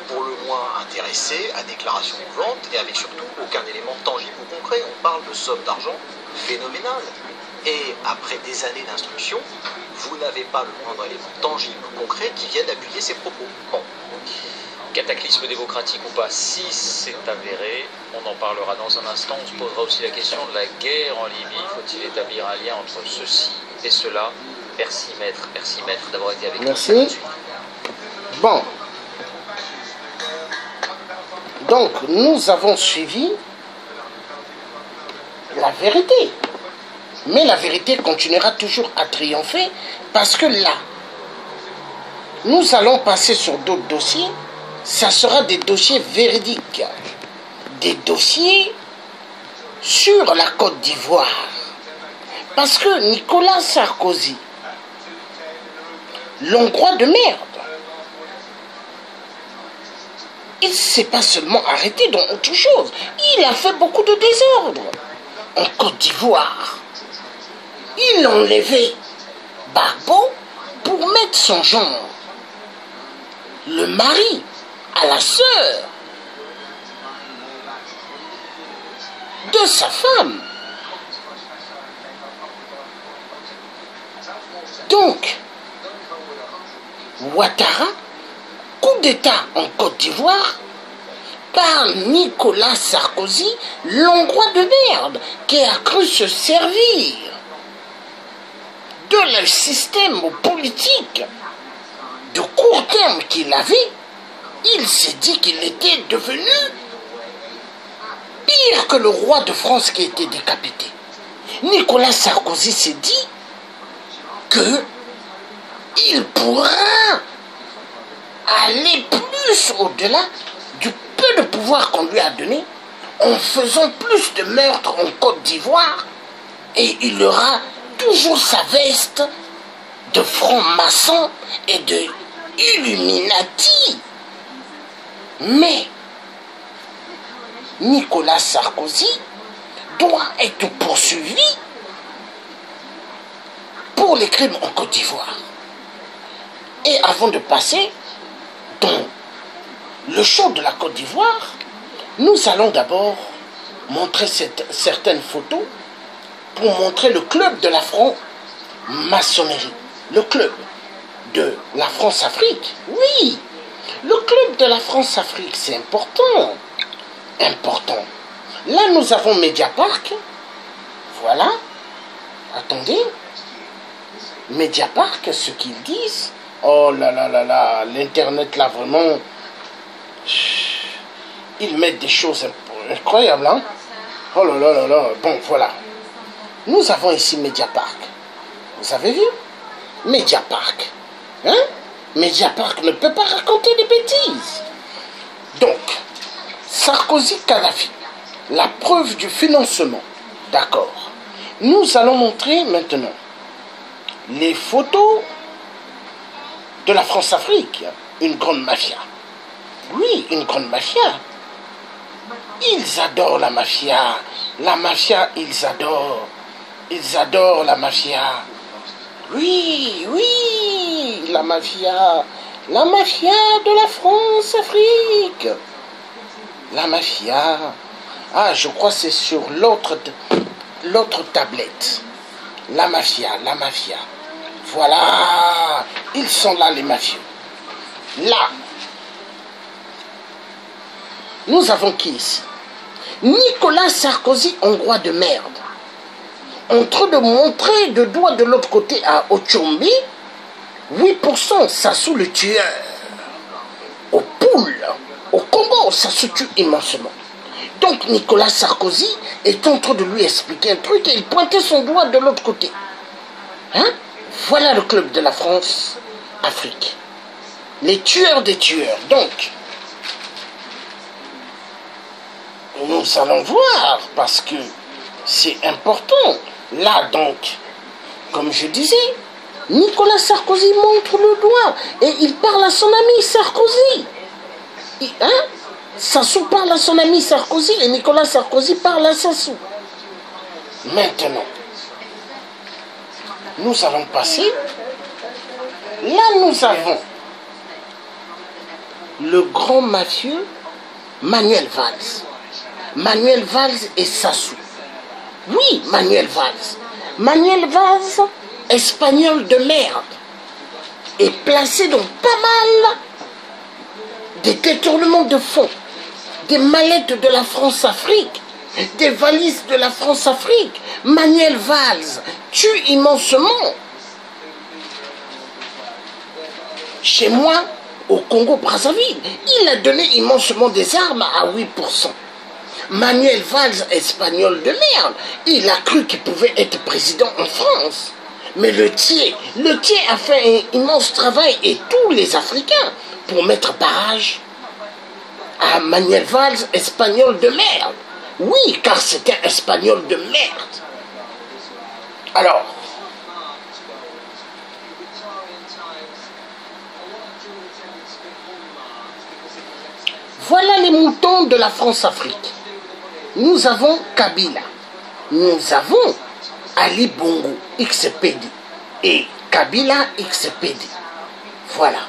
pour le moins intéressés à déclaration mouvante et avec surtout aucun élément tangible ou concret. On parle de sommes d'argent phénoménales. Et après des années d'instruction, vous n'avez pas le moindre élément tangible ou concret qui vienne appuyer ces propos. Bon. Cataclysme démocratique ou pas, si c'est avéré, on en parlera dans un instant. On se posera aussi la question de la guerre en Libye. Faut-il établir un lien entre ceci et cela? Merci maître d'avoir été avec nous. Merci. Bon. Donc, nous avons suivi la vérité. Mais la vérité continuera toujours à triompher parce que là, nous allons passer sur d'autres dossiers. Ça sera des dossiers véridiques. Des dossiers sur la Côte d'Ivoire. Parce que Nicolas Sarkozy, l'Hongrois de merde, il ne s'est pas seulement arrêté dans autre chose. Il a fait beaucoup de désordre en Côte d'Ivoire. Il a enlevé Gbagbo pour mettre son genre, le mari, à la sœur de sa femme. Donc, Ouattara, coup d'État en Côte d'Ivoire, par Nicolas Sarkozy, l'Hongrois de merde, qui a cru se servir de le système politique de court terme qu'il avait. Il s'est dit qu'il était devenu pire que le roi de France qui était décapité. Nicolas Sarkozy s'est dit que il pourra aller plus au-delà du peu de pouvoir qu'on lui a donné en faisant plus de meurtres en Côte d'Ivoire, et il aura toujours sa veste de franc-maçon et de Illuminati. Mais Nicolas Sarkozy doit être poursuivi pour les crimes en Côte d'Ivoire. Et avant de passer dans le show de la Côte d'Ivoire, nous allons d'abord montrer certaines photos pour montrer le club de la franc-maçonnerie. Le club de la France-Afrique. Oui, le club de la France-Afrique, c'est important. Important. Là, nous avons Mediapart. Voilà. Attendez. Mediapart, ce qu'ils disent. Oh là là là là, l'Internet, là, vraiment, ils mettent des choses incroyables, hein. Oh là là là là, bon, voilà. Nous avons ici Mediapart. Vous avez vu? Mediapart. Hein? Mediapart ne peut pas raconter des bêtises. Donc, Sarkozy-Kadhafi, la preuve du financement. D'accord. Nous allons montrer maintenant les photos de la France-Afrique, une grande mafia. Oui, une grande mafia. Ils adorent la mafia. La mafia, ils adorent. Ils adorent la mafia. Oui, oui, la mafia. La mafia de la France-Afrique. La mafia. Ah, je crois que c'est sur l'autre tablette. La mafia, la mafia. Voilà. Ils sont là, les mafieux. Là. Nous avons qui ici? Nicolas Sarkozy, hongrois de merde. En train de montrer de doigt de l'autre côté à Ochombi, 8%, Sassou le tueur. Au Poule, au Congo, ça se tue immensement. Donc Nicolas Sarkozy est en train de lui expliquer un truc et il pointait son doigt de l'autre côté. Hein? Voilà le club de la France, Afrique. Les tueurs des tueurs. Donc, nous allons voir parce que c'est important. Là donc, comme je disais, Nicolas Sarkozy montre le doigt et il parle à son ami Sarkozy. Hein? Sassou parle à son ami Sarkozy et Nicolas Sarkozy parle à Sassou. Maintenant, nous allons passer. Là, nous avons le grand mafieux Manuel Valls. Manuel Valls et Sassou. Oui, Manuel Valls. Manuel Valls, espagnol de merde, est placé dans pas mal des détournements de fonds, des mallettes de la France-Afrique, des valises de la France-Afrique. Manuel Valls tue immensement. Chez moi, au Congo-Brazzaville, il a donné immensement des armes à 8%. Manuel Valls, espagnol de merde, il a cru qu'il pouvait être président en France. Mais le Thiers a fait un immense travail et tous les Africains pour mettre barrage à Manuel Valls, espagnol de merde. Oui, car c'était un espagnol de merde. Alors, voilà les moutons de la France-Afrique. Nous avons Kabila. Nous avons Ali Bongo, XPD. Et Kabila, XPD. Voilà.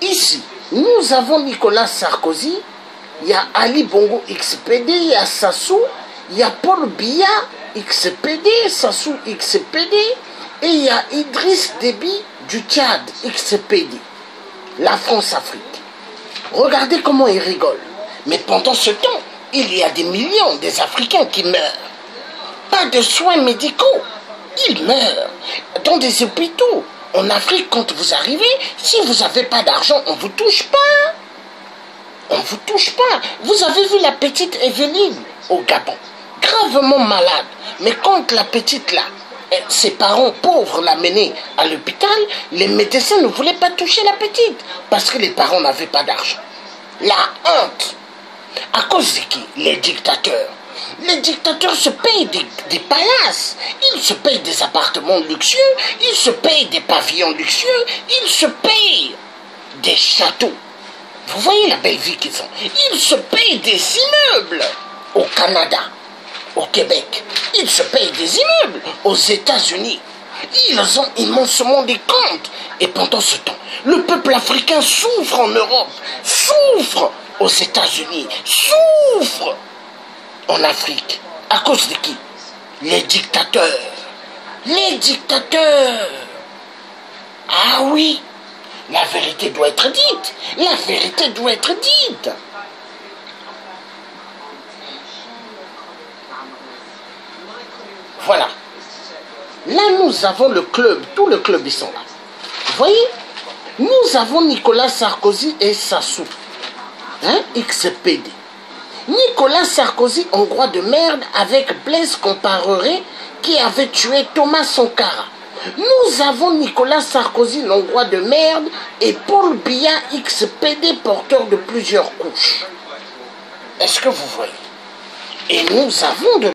Ici, nous avons Nicolas Sarkozy. Il y a Ali Bongo, XPD. Il y a Sassou. Il y a Paul Biya, XPD. Sassou, XPD. Et il y a Idriss Déby du Tchad, XPD. La France-Afrique. Regardez comment ils rigolent. Mais pendant ce temps, il y a des millions des Africains qui meurent. Pas de soins médicaux. Ils meurent dans des hôpitaux. En Afrique, quand vous arrivez, si vous n'avez pas d'argent, on ne vous touche pas. On ne vous touche pas. Vous avez vu la petite Evelyne au Gabon, gravement malade. Mais quand la petite là, ses parents pauvres l'amenaient à l'hôpital, les médecins ne voulaient pas toucher la petite parce que les parents n'avaient pas d'argent. La honte. À cause de qui? Les dictateurs. Les dictateurs se payent des palaces, ils se payent des appartements luxueux, ils se payent des pavillons luxueux, ils se payent des châteaux. Vous voyez la belle vie qu'ils ont. Ils se payent des immeubles au Canada, au Québec. Ils se payent des immeubles aux États-Unis. Ils ont immensement des comptes. Et pendant ce temps, le peuple africain souffre en Europe, souffre aux États-Unis, souffre en Afrique. À cause de qui? Les dictateurs. Les dictateurs. Ah oui, la vérité doit être dite. La vérité doit être dite. Voilà. Là, nous avons le club. Tous les clubs, ils sont là. Vous voyez? Nous avons Nicolas Sarkozy et Sassou. Hein? XPD. Nicolas Sarkozy, hongrois de merde, avec Blaise Compaoré, qui avait tué Thomas Sankara. Nous avons Nicolas Sarkozy, l'Hongrois de merde, et Paul Biya, ex-PD, porteur de plusieurs couches. Est-ce que vous voyez? Et nous avons de